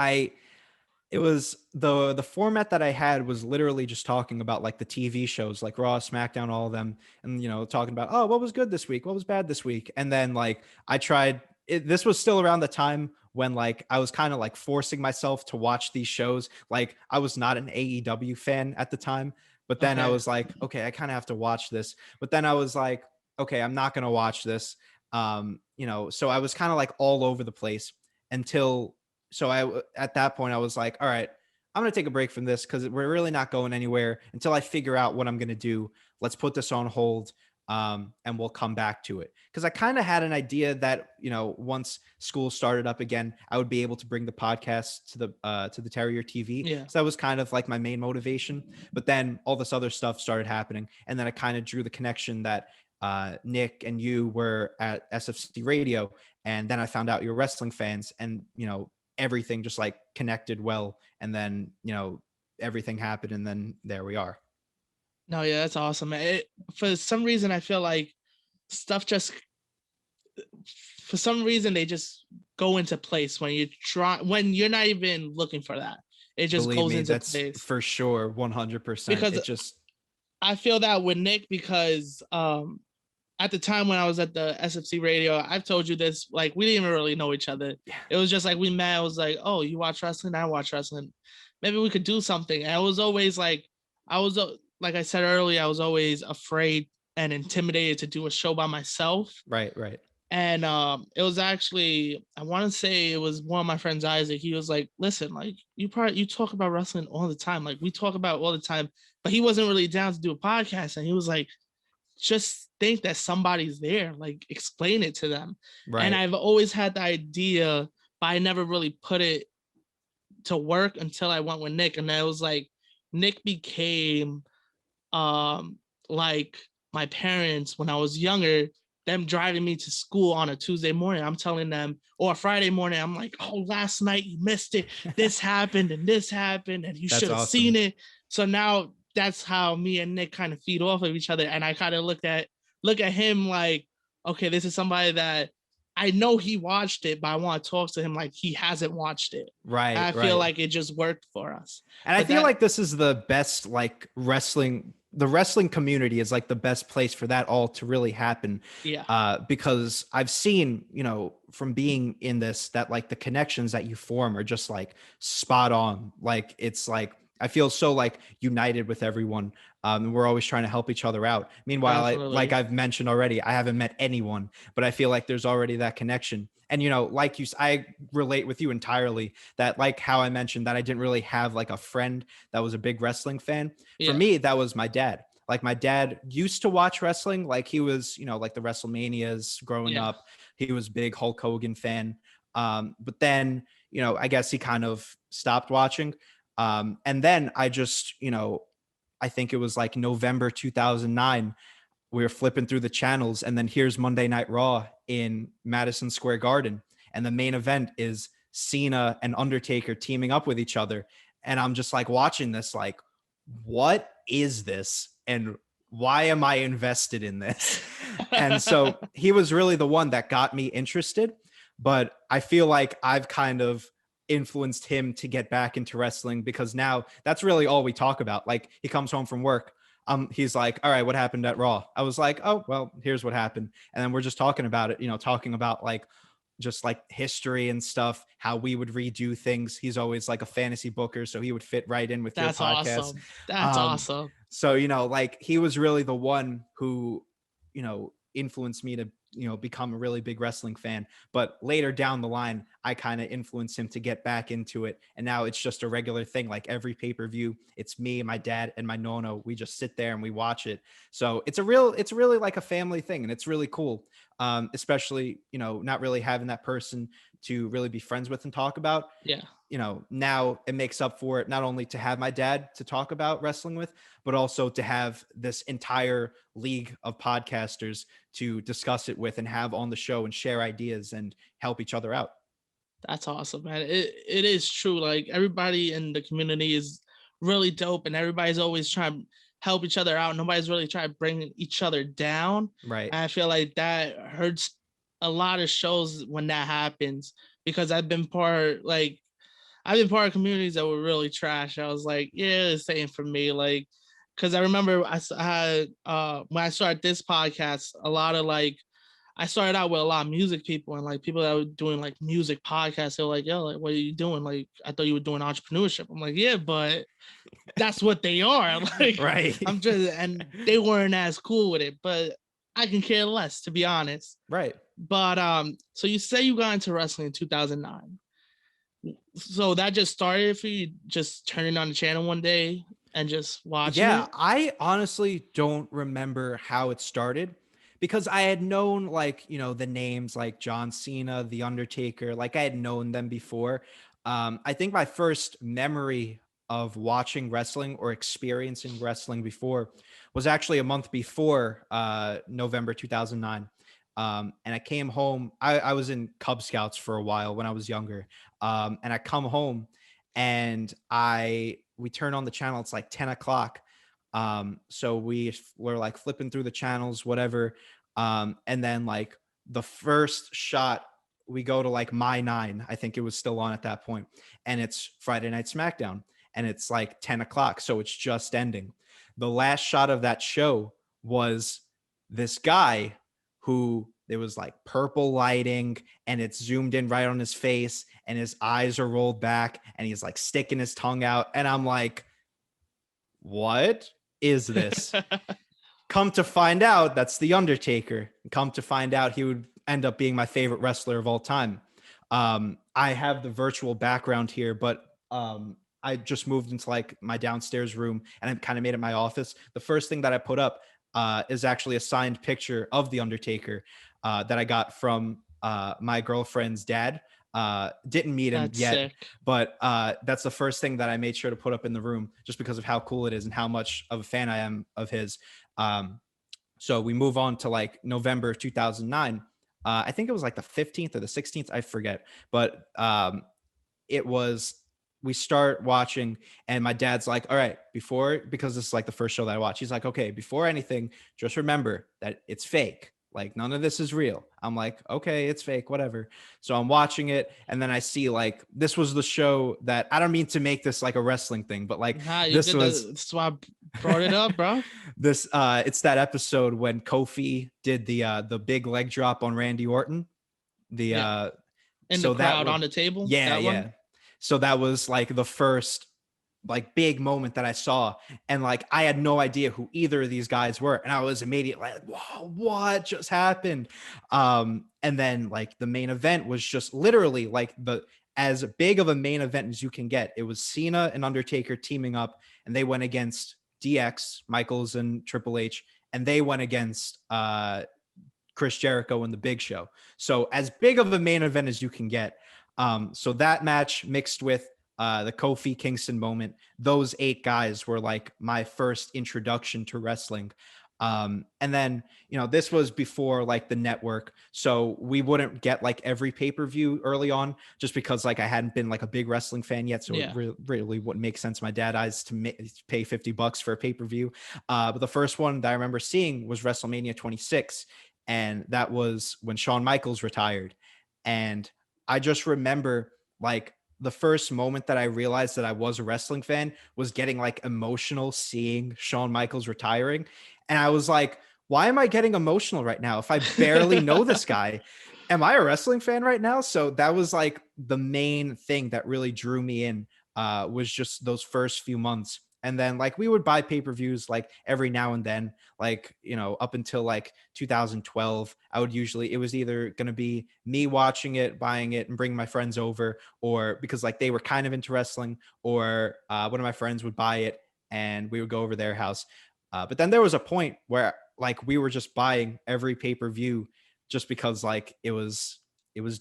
it was the format that I had was literally just talking about like the TV shows, like Raw, SmackDown, all of them, and talking about, oh, what was good this week, what was bad this week, and then like I tried it. This was still around the time when like I was kind of like forcing myself to watch these shows. Like I was not an AEW fan at the time, but then I Okay. was like, okay, I kind of have to watch this. But then I was like, okay, I'm not gonna watch this. So I was kind of like all over the place until at that point I was like, all right, I'm going to take a break from this because we're really not going anywhere until I figure out what I'm going to do. Let's put this on hold, and we'll come back to it. Because I kind of had an idea that once school started up again, I would be able to bring the podcast to the Terrier TV. Yeah. So that was kind of like my main motivation. But then all this other stuff started happening, and then I kind of drew the connection that Nick and you were at SFC Radio, and then I found out you're wrestling fans, and everything just like connected well, and then everything happened, and then there we are. No, yeah, that's awesome. For some reason, I feel like stuff just, for some reason, they just go into place when you're not even looking for that. It just Believe goes me, into that's place. for sure, 100%. Because It just I feel that with Nick, because at the time when I was at the SFC Radio, I've told you this, like we didn't even really know each other. Yeah. It was just like we met. I was like, oh, you watch wrestling? I watch wrestling. Maybe we could do something. And I was always like, like I said earlier, I was always afraid and intimidated to do a show by myself. right. And it was actually, I want to say it was one of my friends, Isaac. He was like, listen, like you talk about wrestling all the time. Like we talk about it all the time, but he wasn't really down to do a podcast. And he was like, just think that somebody's there, like explain it to them. Right. And I've always had the idea, but I never really put it to work until I went with Nick. And I was like, Nick became like my parents when I was younger, them driving me to school on a Tuesday morning. I'm telling them, or a Friday morning, I'm like, oh, last night you missed it. This happened and this happened, and you should have seen it. So now that's how me and Nick kind of feed off of each other. And I kind of look at him like, okay, this is somebody that I know he watched it, but I want to talk to him like he hasn't watched it. Right. And I feel like it just worked for us. And I feel like this is the best, like the wrestling community is like the best place for that all to really happen. Yeah. Because I've seen, from being in this, that like the connections that you form are just like spot on. Like, it's like, I feel so like united with everyone. We're always trying to help each other out. Meanwhile, like I've mentioned already, I haven't met anyone, but I feel like there's already that connection. And, like I relate with you entirely, that like how I mentioned that I didn't really have like a friend that was a big wrestling fan. Yeah. For me, that was my dad. Like my dad used to watch wrestling. Like he was, like the WrestleManias growing up. He was a big Hulk Hogan fan. But then, I guess he kind of stopped watching. And then I just, I think it was like November 2009. We were flipping through the channels, and then here's Monday Night Raw in Madison Square Garden. And the main event is Cena and Undertaker teaming up with each other. And I'm just like watching this, like, what is this? And why am I invested in this? And so he was really the one that got me interested. But I feel like I've kind of influenced him to get back into wrestling, because now that's really all we talk about. Like, he comes home from work. He's like, all right, what happened at Raw? I was like, oh, well, here's what happened. And then we're just talking about it, talking about like just like history and stuff, how we would redo things. He's always like a fantasy booker, so he would fit right in with your That's podcast. awesome. That's Um, awesome. so, like he was really the one who, influenced me to, become a really big wrestling fan. But later down the line, I kind of influenced him to get back into it. And now it's just a regular thing. Like every pay-per-view, it's me, my dad, and my nono. We just sit there and we watch it. So it's really like a family thing. And it's really cool. Especially, not really having that person to really be friends with and talk about. Yeah. Now it makes up for it, not only to have my dad to talk about wrestling with, but also to have this entire league of podcasters to discuss it with and have on the show and share ideas and help each other out. That's awesome, man. It is true. Like everybody in the community is really dope, and everybody's always trying to help each other out. Nobody's really trying to bring each other down. Right. And I feel like that hurts a lot of shows when that happens, because I've been part of communities that were really trash. I was like, yeah, the same for me. Like, because I remember I had when I started this podcast, a lot of like I started out with a lot of music people and like people that were doing like music podcasts. They were like, yo, like, what are you doing? Like, I thought you were doing entrepreneurship. I'm like, yeah, but that's what they are. Like, right. and they weren't as cool with it, but I can care less, to be honest. Right. But so you say you got into wrestling in 2009. So that just started for you, just turning on the channel one day and just watching Yeah, it? I honestly don't remember how it started, because I had known, like, the names like John Cena, The Undertaker, like I had known them before. I think my first memory of watching wrestling or experiencing wrestling before was actually a month before November 2009. And I came home. I was in Cub Scouts for a while when I was younger. And I come home and we turn on the channel. It's like 10 o'clock. So were like flipping through the channels, whatever. And then like the first shot, we go to like My Nine. I think it was still on at that point. And it's Friday Night SmackDown. And it's like 10 o'clock. So it's just ending. The last shot of that show was this guy who, there was like purple lighting and it's zoomed in right on his face and his eyes are rolled back and he's like sticking his tongue out. And I'm like, what is this? Come to find out, that's The Undertaker. Come to find out, he would end up being my favorite wrestler of all time. I have the virtual background here, but I just moved into like my downstairs room and I kind of made it my office. The first thing that I put up is actually a signed picture of The Undertaker that I got from my girlfriend's dad. Didn't meet him That's yet, sick. but that's the first thing that I made sure to put up in the room, just because of how cool it is and how much of a fan I am of his. So we move on to like November 2009. I think it was like the 15th or the 16th, I forget, but it was, we start watching and my dad's like, all right, because this is like the first show that I watch, he's like, okay, before anything, just remember that it's fake. Like none of this is real. I'm like, okay, it's fake, whatever. So I'm watching it. And then I see like, this was the show that, I don't mean to make this like a wrestling thing, but like this was, That's why I brought it up, bro. it's that episode when Kofi did the big leg drop on Randy Orton. The, Yeah. In the so that crowd was, on the table. yeah, That yeah. one. So that was like the first like big moment that I saw. And like, I had no idea who either of these guys were. And I was immediately like, whoa, what just happened? And then like the main event was just literally like as big of a main event as you can get. It was Cena and Undertaker teaming up and they went against DX, Michaels and Triple H, and they went against Chris Jericho and the Big Show. So as big of a main event as you can get. So that match mixed with the Kofi Kingston moment. Those 8 guys were like my first introduction to wrestling. And then, this was before like the network. So we wouldn't get like every pay-per-view early on just because like I hadn't been like a big wrestling fan yet. So it really wouldn't make sense in my dad's eyes to pay $50 for a pay-per-view. But the first one that I remember seeing was WrestleMania 26. And that was when Shawn Michaels retired. And I just remember like the first moment that I realized that I was a wrestling fan was getting like emotional seeing Shawn Michaels retiring. And I was like, why am I getting emotional right now? If I barely know this guy, am I a wrestling fan right now? So that was like the main thing that really drew me in, was just those first few months. And then like we would buy pay-per-views like every now and then, like, up until like 2012, it was either going to be me watching it, buying it and bringing my friends over, or because like they were kind of into wrestling, or one of my friends would buy it and we would go over their house. But then there was a point where like we were just buying every pay-per-view just because like it was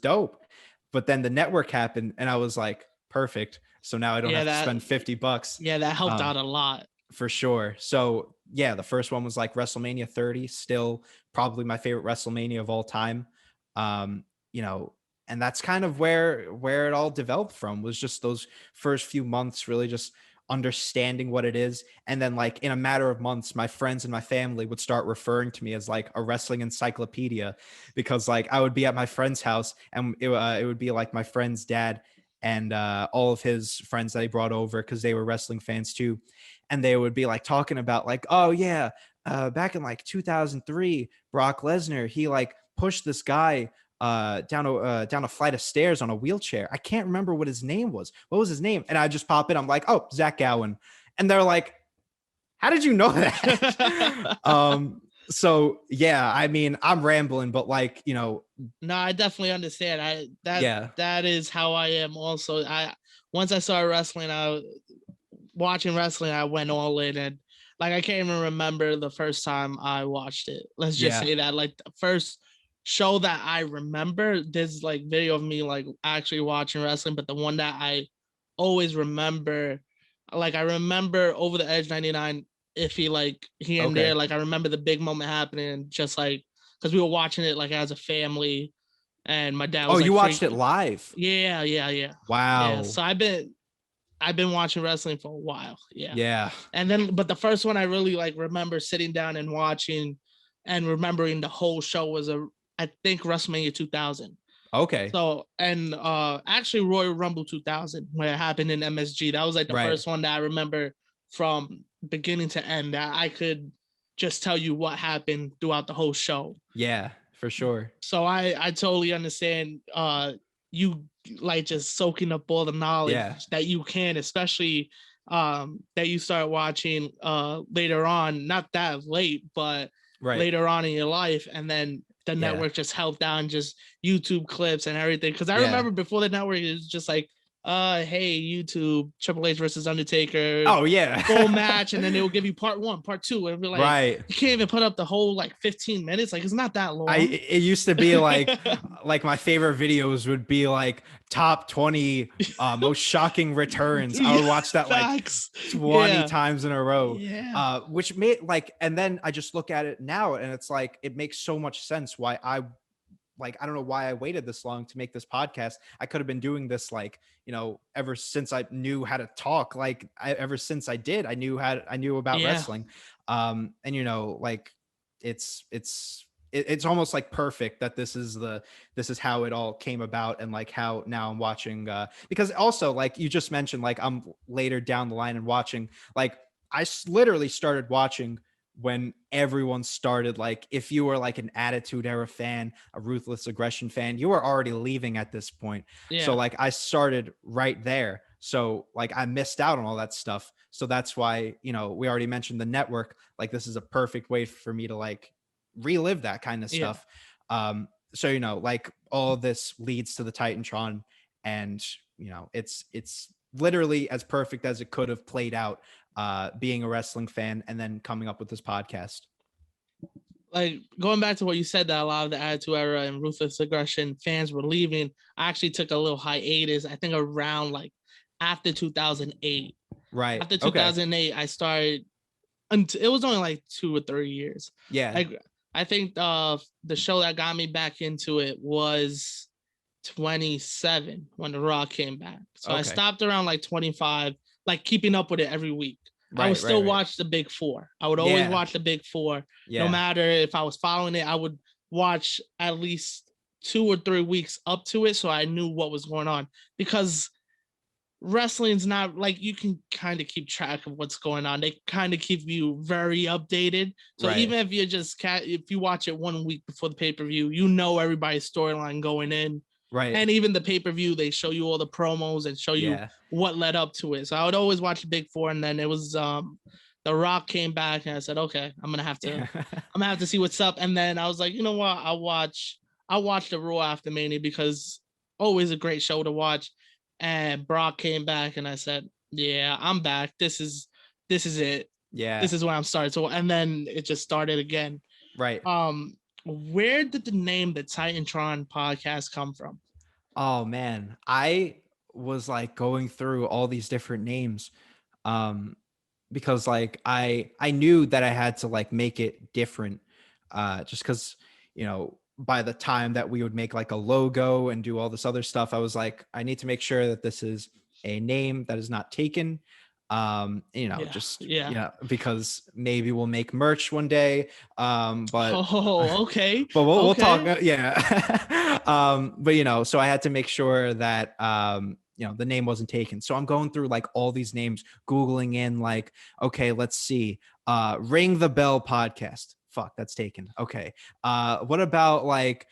dope. But then the network happened and I was like, perfect. So now I don't Yeah, have to that spend $50. yeah, that helped Um, out a lot. for sure. So yeah, the first one was like WrestleMania 30, still probably my favorite WrestleMania of all time. Um, you know, and that's kind of where it all developed from, was just those first few months really just understanding what it is. And then like in a matter of months, my friends and my family would start referring to me as like a wrestling encyclopedia, because like I would be at my friend's house and it would be like my friend's dad and all of his friends that he brought over because they were wrestling fans too. And they would be like talking about like, oh yeah, back in like 2003, Brock Lesnar, he like pushed this guy down a flight of stairs on a wheelchair. I can't remember what his name was. What was his name? And I just pop in. I'm like, oh, Zach Gowen. And they're like, how did you know that? So yeah, I mean, I'm rambling, but like, No, I definitely understand. yeah, That is how I am also. I Once I started wrestling, watching wrestling, I went all in, and like I can't even remember the first time I watched it. Let's just yeah. say that like the first show that I remember, there's like video of me like actually watching wrestling, but the one that I always remember, like I remember Over the Edge 99 iffy like here and there. Okay. Like I remember the big moment happening, just like because we were watching it like as a family, and my dad Oh, was like you watched it freaking. live? Yeah. Wow. So I've been watching wrestling for a while. Yeah. Yeah. And then but the first one I really like remember sitting down and watching and remembering the whole show was I think WrestleMania 2000. Okay. So and actually Royal Rumble 2000 where it happened in MSG. That was like the Right. first one that I remember from beginning to end that I could just tell you what happened throughout the whole show. Yeah, for sure. So I totally understand you like just soaking up all the knowledge Yeah. that you can, especially that you start watching later on, not that late, but Right. later on in your life, and then the Yeah. network just helped out and just YouTube clips and everything. Because I Yeah. remember before the network, it was just like, hey, YouTube, Triple H versus Undertaker, Oh yeah. full match, and then they will give you part one, part two, and be like, Right. you can't even put up the whole like 15 minutes. Like it's not that long. It used to be like my favorite videos would be like top 20 most shocking returns. I would watch that like Facts. 20 Yeah. times in a row. Yeah. Which made like, and then I just look at it now and it's like it makes so much sense why I don't know why I waited this long to make this podcast. I could have been doing this like, ever since I knew how to talk. Like ever since I knew about Yeah. wrestling. And like it's almost like perfect that this is how it all came about, and like how now I'm watching because also like you just mentioned, like I'm later down the line and watching, like literally started watching when everyone started. Like if you were like an Attitude Era fan, a Ruthless Aggression fan, you were already leaving at this point. So Yeah. like I started right there, so like I missed out on all that stuff. So that's why, we already mentioned the network. Like this is a perfect way for me to like relive that kind of Yeah. stuff. So like all of this leads to the Titantron, and it's literally as perfect as it could have played out, being a wrestling fan and then coming up with this podcast. Like going back to what you said, that a lot of the Attitude Era and Ruthless Aggression fans were leaving. I actually took a little hiatus. I think around like after 2008. Right. After Okay. 2008, I started. Until it was only like 2 or 3 years. Yeah. Like I think the show that got me back into it was 27 when The Rock came back. So I Okay. stopped around like 25, like keeping up with it every week. I would Right. Right. still Right. watch the Big Four. I would always Yeah. watch the Big Four, no Yeah. matter if I was following it. I would watch at least 2 or 3 weeks up to it, so I knew what was going on. Because wrestling's not like you can kind of keep track of what's going on. They kind of keep you very updated. So Right. even if you just if you watch it 1 week before the pay-per-view, you know everybody's storyline going in. Right. And even the pay-per-view, they show you all the promos and show you Yeah. what led up to it. So I would always watch the Big Four, and then it was The Rock came back, and I said, okay, I'm gonna have to see what's up. And then I was like, you know what, I'll watch the Raw after Mania, because always a great show to watch. And Brock came back, and I said, yeah, I'm back. This is it. Yeah. This is where I'm starting. So, and then it just started again. Right. Where did the name the Titantron podcast come from? Oh man, I was like going through all these different names, um, because like I knew that I had to like make it different, just because by the time that we would make like a logo and do all this other stuff, I was like, I need to make sure that this is a name that is not taken. Yeah, Just yeah. because maybe we'll make merch one day. But Oh, okay, but we'll talk. okay. Yeah. But so I had to make sure that the name wasn't taken. So I'm going through like all these names, Googling in like, okay, let's see. Ring the Bell podcast. Fuck, that's taken. Okay. What about like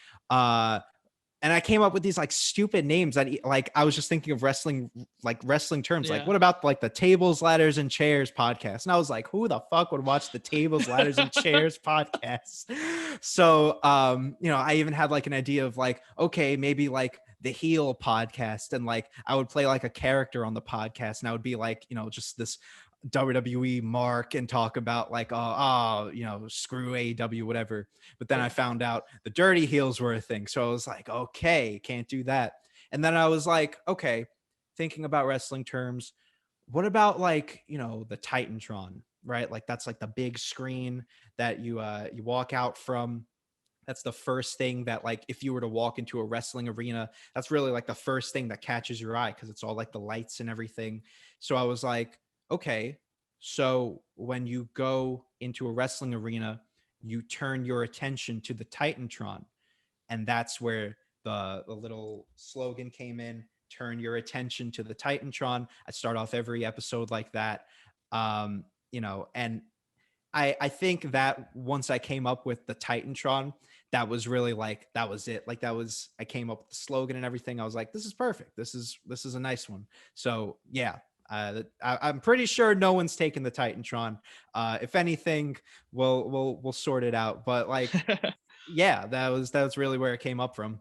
and I came up with these like stupid names that like I was just thinking of wrestling terms. Like, Yeah. what about like the Tables, Ladders, and Chairs podcast? And I was like, who the fuck would watch the Tables, Ladders, and Chairs podcast? So I even had like an idea of like, okay, maybe like the Heel podcast, and like I would play like a character on the podcast, and I would be like, just this WWE mark and talk about like, screw AEW, whatever. But then I found out the dirty heels were a thing. So I was like, okay, can't do that. And then I was like, okay, thinking about wrestling terms, what about like, the Titantron, right? Like that's like the big screen that you walk out from. That's the first thing that like if you were to walk into a wrestling arena, that's really like the first thing that catches your eye because it's all like the lights and everything. So I was like, okay, so when you go into a wrestling arena, you turn your attention to the Titantron, and that's where the little slogan came in. Turn your attention to the Titantron. I start off every episode like that. And I think that once I came up with the Titantron, that was really like that was it. Like that was I came up with the slogan and everything. I was like, this is perfect. This is a nice one. So yeah, I'm pretty sure no one's taken the Titantron. If anything, we'll sort it out. But like, yeah, that was really where it came up from.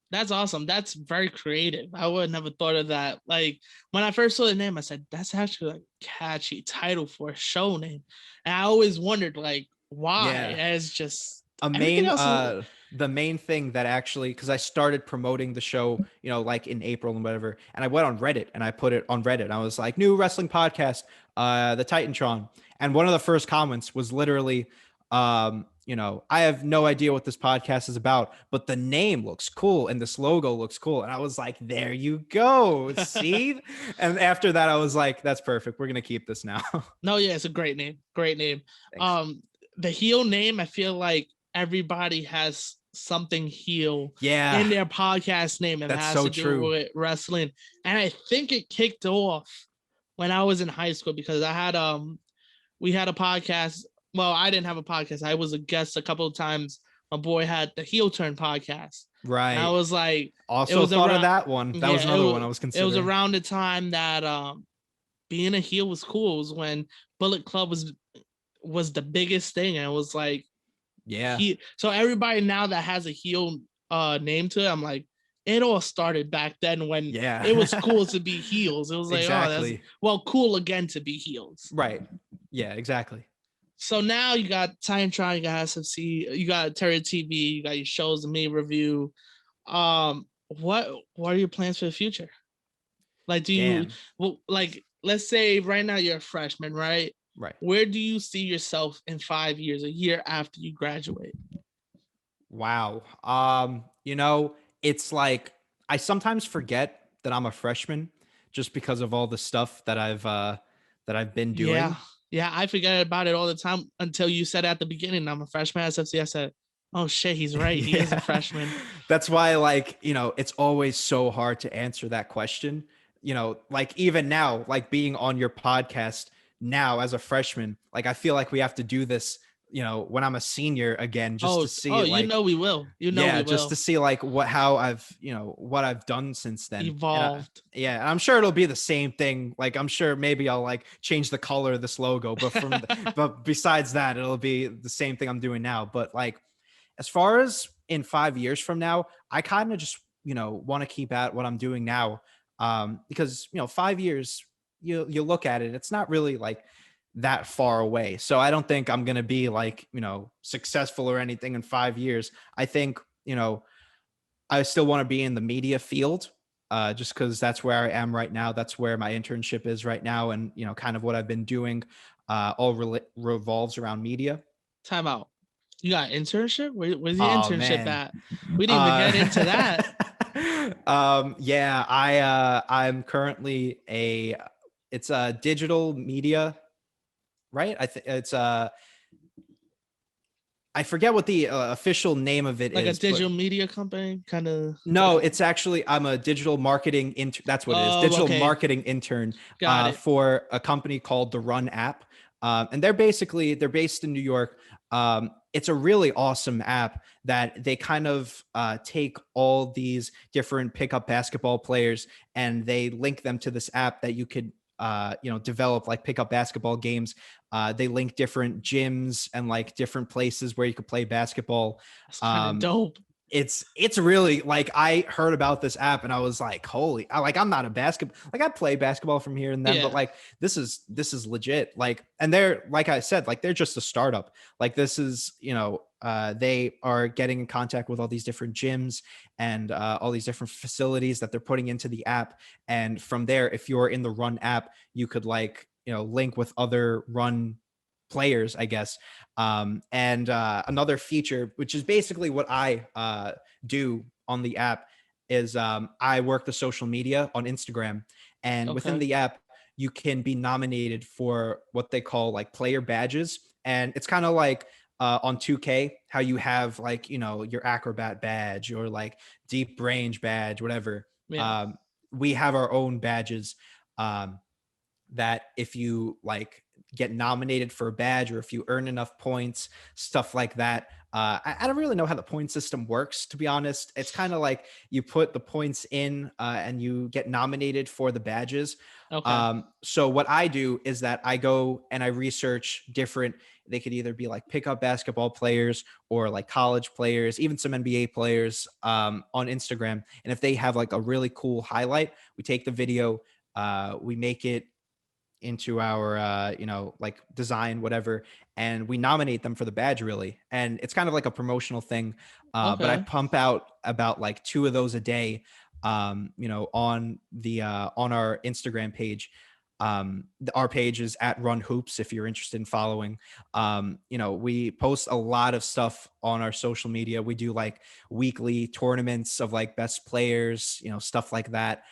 That's awesome. That's very creative. I would never thought of that. Like when I first saw the name, I said, that's actually like a catchy title for a show name. And I always wondered like why. Yeah. As just A everything main else is the main thing that actually, because I started promoting the show like in April and whatever, and I went on Reddit and I put it on Reddit. I was like, new wrestling podcast, the Titantron, and one of the first comments was literally I have no idea what this podcast is about, but the name looks cool and this logo looks cool. And I was like, there you go. See? And after that, I was like, that's perfect. We're gonna keep this now. No, yeah, it's a great name. Great name. Thanks. The heel name, I feel like everybody has something heel Yeah, in their podcast name and it that's has so to do true. with wrestling. And I think it kicked off when I was in high school because I had we had a podcast. Well, I didn't have a podcast. I was a guest a couple of times. My boy had the Heel Turn podcast. And I Right. was like, it Also was thought of around, that one. That was yeah, another one I was it was considering. around the time that being a heel was cool. It was when Bullet Club was the biggest thing. And it was like, Yeah. so everybody now that has a heel name to it, I'm like, it all started back then when Yeah. it was cool to be heels. It was like, oh, that's Exactly. cool again to be heels. Right. Yeah, exactly. So now you got Titantron, you got SFC, you got Terry TV, you got your shows, the me review. What are your plans for the future? Like, do you, Damn. well, like, let's say right now you're a freshman, right? Right. Where do you see yourself in 5 years, a year after you graduate? Wow. It's like I sometimes forget that I'm a freshman just because of all the stuff that I've been Yeah. doing. Yeah. I forget about it all the time until you said at the beginning, I'm a freshman at SFC. I said, oh shit, he's right. He is a Yeah. freshman. That's why, like, it's always so hard to answer that question. Like even now, like being on your podcast now as a freshman, like I feel like we have to do this, when I'm a senior again, just to Oh, see you like, know we will. You know we yeah, just will. to see like how what I've done since then. And Evolved. yeah, and I'm sure it'll be the same thing. Like I'm sure maybe I'll like change the color of this logo, but but besides that, it'll be the same thing I'm doing now. But like as far as in 5 years from now, I kind of just, want to keep at what I'm doing now. Because, 5 years, you look at it, it's not really like that far away. So I don't think I'm going to be like, successful or anything in 5 years. I think, I still want to be in the media field. Just because that's where I am right now. That's where my internship is right now. And, kind of what I've been doing all revolves around media. Time out. You got internship? Where's the Oh internship man. at? We didn't even Uh get into that. yeah, I'm currently a it's a digital media, right? I think it's I forget what the official name of it Like a is, but digital media company, kind of like no, a. it's actually I'm a digital marketing intern. That's what it is. Oh, Digital okay, marketing intern got it. for a company called the Run app. And they're based in New York. It's a really awesome app that they kind of take all these different pickup basketball players and they link them to this app that you could develop like pickup basketball games. They link different gyms and like different places where you could play basketball. That's kind of Um, dope. it's really like I heard about this app and I was like, holy, I'm not a basketball, like I play basketball from here and then, but Yeah. like this is legit. Like, and they're like I said, like they're just a startup. Like this is, they are getting in contact with all these different gyms and all these different facilities that they're putting into the app. And from there, if you're in the Run app, you could like, link with other Run players, I guess. And another feature, which is basically what I do on the app, is I work the social media on Instagram. And within Okay. the app, you can be nominated for what they call like player badges. And it's kind of like on 2K, how you have like, your acrobat badge or like deep range badge, whatever. Yeah. Um, we have our own badges. Um, that if you like get nominated for a badge or if you earn enough points, stuff like that. I don't really know how the point system works, to be honest. It's kind of like you put the points in and you get nominated for the badges. Okay. So what I do is that I go and I research different, they could either be like pickup basketball players or like college players, even some NBA players on Instagram. And if they have like a really cool highlight, we take the video, we make it into our like design whatever, and we nominate them for the badge really, and it's kind of like a promotional thing. But I Okay. pump out about like two of those a day, on the on our Instagram page. Our page is at Run Hoops if you're interested in following. We post a lot of stuff on our social media. We do like weekly tournaments of like best players, stuff like that.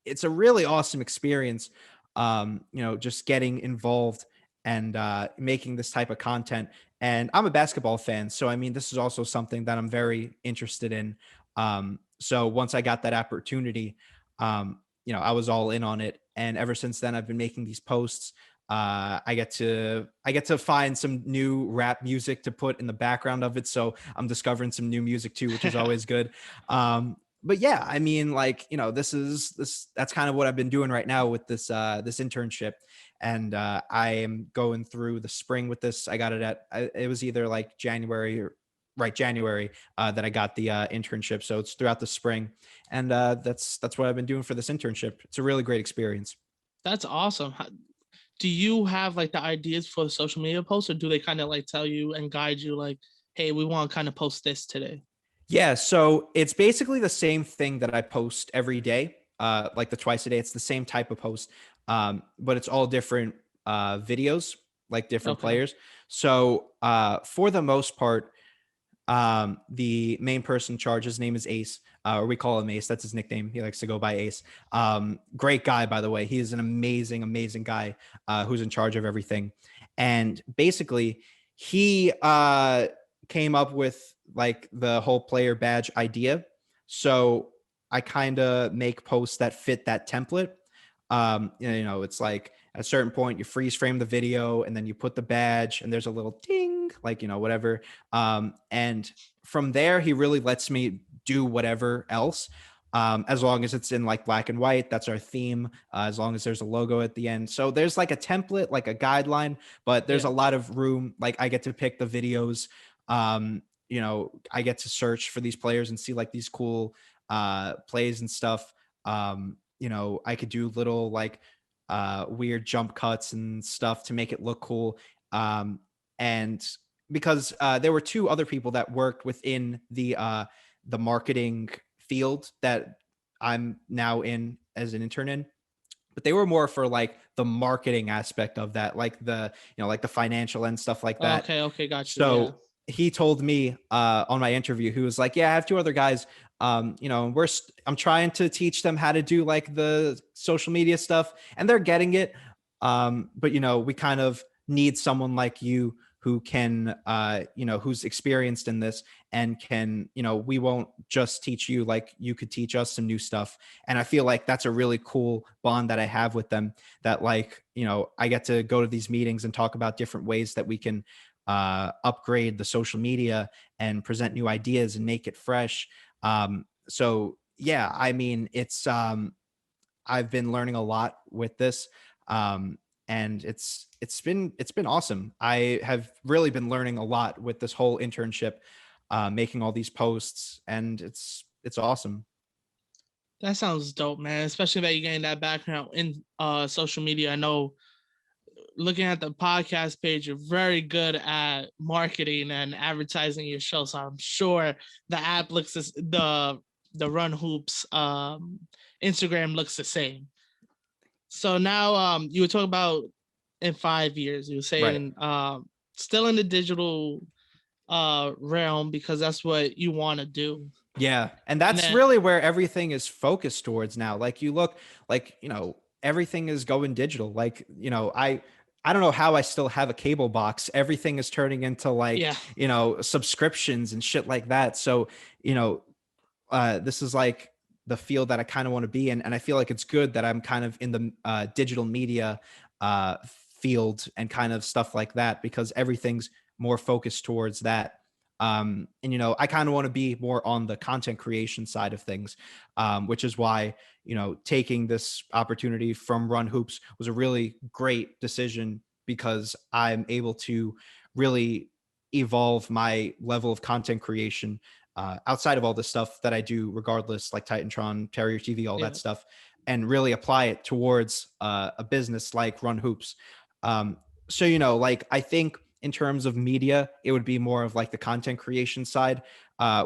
It's a really awesome experience. Just getting involved and making this type of content. And I'm a basketball fan, so I mean, this is also something that I'm very interested in. So once I got that opportunity, I was all in on it, and ever since then, I've been making these posts. I get to find some new rap music to put in the background of it, so I'm discovering some new music too, which is always good. But yeah, I mean, like, that's kind of what I've been doing right now with this internship. And I am going through the spring with this. I got it it was either like January or right January that I got the internship. So it's throughout the spring, and that's what I've been doing for this internship. It's a really great experience. That's awesome. Do you have like the ideas for the social media posts, or do they kind of like tell you and guide you like, hey, we want to kind of post this today? Yeah, so it's basically the same thing that I post every day, like the twice a day. It's the same type of post, but it's all different videos, like different Okay. players. So for the most part, the main person in charge, his name is Ace, or we call him Ace. That's his nickname. He likes to go by Ace. Great guy, by the way. He is an amazing, amazing guy who's in charge of everything. And basically, he came up with like the whole player badge idea. So I kind of make posts that fit that template. It's like at a certain point, you freeze frame the video and then you put the badge and there's a little ding, like, whatever. And from there, he really lets me do whatever else. As long as it's in like black and white, that's our theme. As long as there's a logo at the end. So there's like a template, like a guideline, but there's Yeah. a lot of room. Like I get to pick the videos. I get to search for these players and see like these cool plays and stuff. I could do little like weird jump cuts and stuff to make it look cool. And because there were two other people that worked within the marketing field that I'm now in as an intern in, but they were more for like the marketing aspect of that, like like the financial and stuff like that. Okay. Okay. Got you. Yeah. So he told me on my interview, he was like, "Yeah, I have two other guys. I'm trying to teach them how to do like the social media stuff, and they're getting it. But we kind of need someone like you who can, who's experienced in this and can, we won't just teach you, like you could teach us some new stuff." And I feel like that's a really cool bond that I have with them. That like, I get to go to these meetings and talk about different ways that we can upgrade the social media and present new ideas and make it fresh. So yeah, I mean, I've been learning a lot with this. And it's been awesome. I have really been learning a lot with this whole internship, making all these posts, and it's awesome. That sounds dope, man. Especially that you're getting that background in social media. I know looking at the podcast page, you're very good at marketing and advertising your show. So I'm sure the app looks the Run Hoops Instagram looks the same. So now you were talking about in 5 years, you were Right. saying still in the digital realm because that's what you want to do. Yeah. And And that's then really where everything is focused towards now. Like you look, like, everything is going digital. Like, I don't know how I still have a cable box. Everything is turning into like, yeah, subscriptions and shit like that. So, you know, this is like the field that I kind of want to be in. And I feel like it's good that I'm kind of in the digital media field and kind of stuff like that, because everything's more focused towards that. And, I kind of want to be more on the content creation side of things, which is why, taking this opportunity from Run Hoops was a really great decision, because I'm able to really evolve my level of content creation outside of all the stuff that I do, regardless, like Titantron, Terrier TV, all that yeah, stuff, and really apply it towards a business like Run Hoops. Um, so, like I think in terms of media, it would be more of like the content creation side,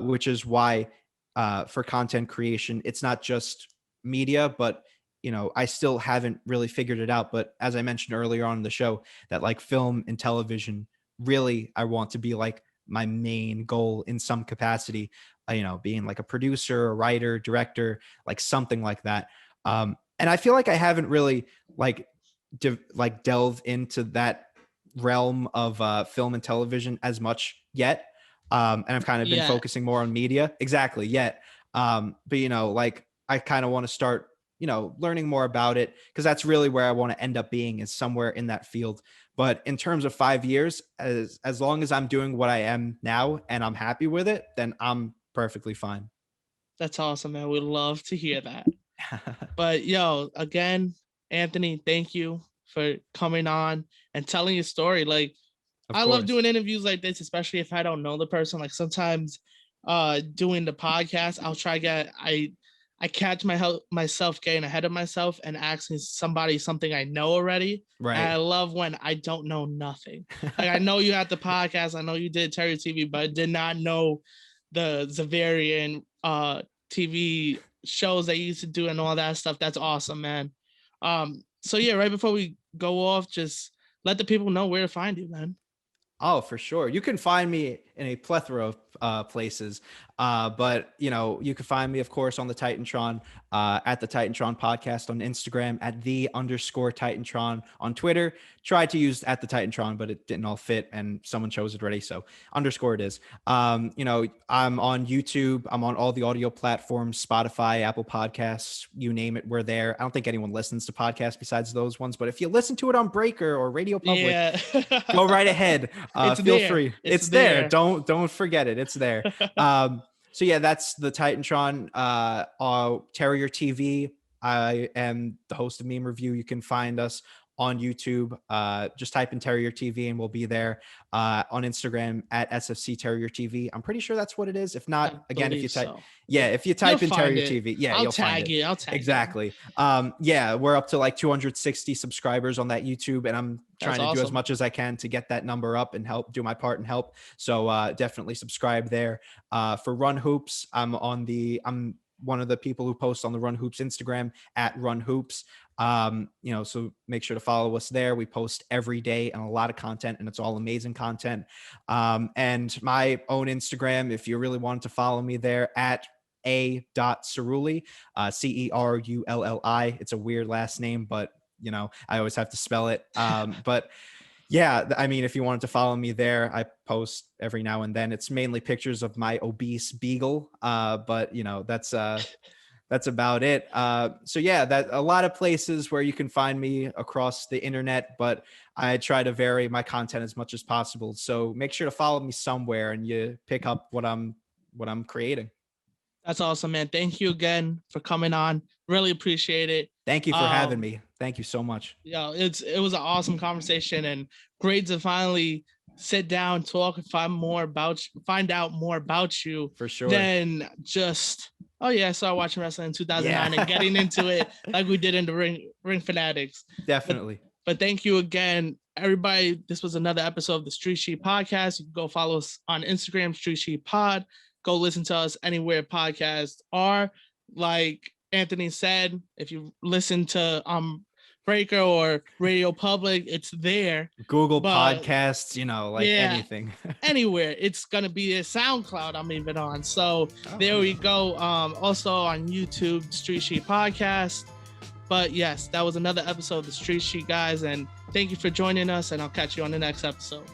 which is why for content creation, it's not just media, but I still haven't really figured it out. But as I mentioned earlier on in the show, that like film and television, really, I want to be like my main goal in some capacity, being like a producer, a writer, director, like something like that. And I feel like I haven't really like delved into that realm of film and television as much yet. And I've kind of been yeah. focusing more on media. Exactly, yet. But like I kind of want to start, learning more about it, because that's really where I want to end up being, is somewhere in that field. But in terms of 5 years, as long as I'm doing what I am now and I'm happy with it, then I'm perfectly fine. That's awesome, man. We love to hear that. But yo, again, Anthony, thank you for coming on and telling your story. Like, Of I love course. doing interviews like this, especially if I don't know the person. Like sometimes doing the podcast, I'll try get I catch myself getting ahead of myself and asking somebody something I know already. And Right. I love when I don't know nothing. Like I know you had the podcast, I know you did Terry TV, but I did not know the Zavarian TV shows they used to do and all that stuff. That's awesome, man. So yeah, right before we go off, just let the people know where to find you, man. Oh, for sure. You can find me in a plethora of places. But, you can find me, of course, on the Titantron, at the Titantron podcast on Instagram, at _Titantron on Twitter. Tried to use at the Titantron, but it didn't all fit and someone chose it already. So underscore it is. I'm on YouTube. I'm on all the audio platforms, Spotify, Apple Podcasts, you name it, we're there. I don't think anyone listens to podcasts besides those ones, but if you listen to it on Breaker or Radio Public, Yeah. go right ahead. It's Feel there. free. It's there. there. Don't forget it. It's there. So yeah, that's the Titantron. Terrier TV. I am the host of Meme Review. You can find us on YouTube. Just type in Terrier TV and we'll be there. On Instagram at SFC Terrier TV. I'm pretty sure that's what it is. If not, again, if you type, if you type in Terrier TV, you'll find it. I'll tag exactly. We're up to like 260 subscribers on that YouTube, and I'm trying to do as much as I can to get that number up and help do my part and help. So definitely subscribe there. For Run Hoops, I'm one of the people who posts on the Run Hoops Instagram at Run Hoops. So make sure to follow us there. We post every day and a lot of content, and it's all amazing content. And my own Instagram, if you really wanted to follow me there, at a.cerulli, Cerulli. It's a weird last name, but I always have to spell it. But yeah, I mean, if you wanted to follow me there, I post every now and then. It's mainly pictures of my obese beagle. But that's about it. So yeah, that a lot of places where you can find me across the internet, but I try to vary my content as much as possible. So make sure to follow me somewhere and you pick up what I'm creating. That's awesome, man. Thank you again for coming on. Really appreciate it. Thank you for having me. Thank you so much. Yeah, it was an awesome conversation and great to finally sit down, talk, and find out more about you. For sure. Than just, I started watching wrestling in 2009 and getting into it like we did in the Ring Fanatics. Definitely. But thank you again, everybody. This was another episode of the Street Sheet Podcast. You can go follow us on Instagram, Street Sheet Pod. Go listen to us anywhere podcasts are. Like Anthony said, if you listen to Breaker or Radio Public, it's there. Google Podcasts, anything. Anywhere. It's going to be a SoundCloud I'm even on. So there we go. Also on YouTube, Street Sheet Podcast. But yes, that was another episode of the Street Sheet, guys. And thank you for joining us. And I'll catch you on the next episode.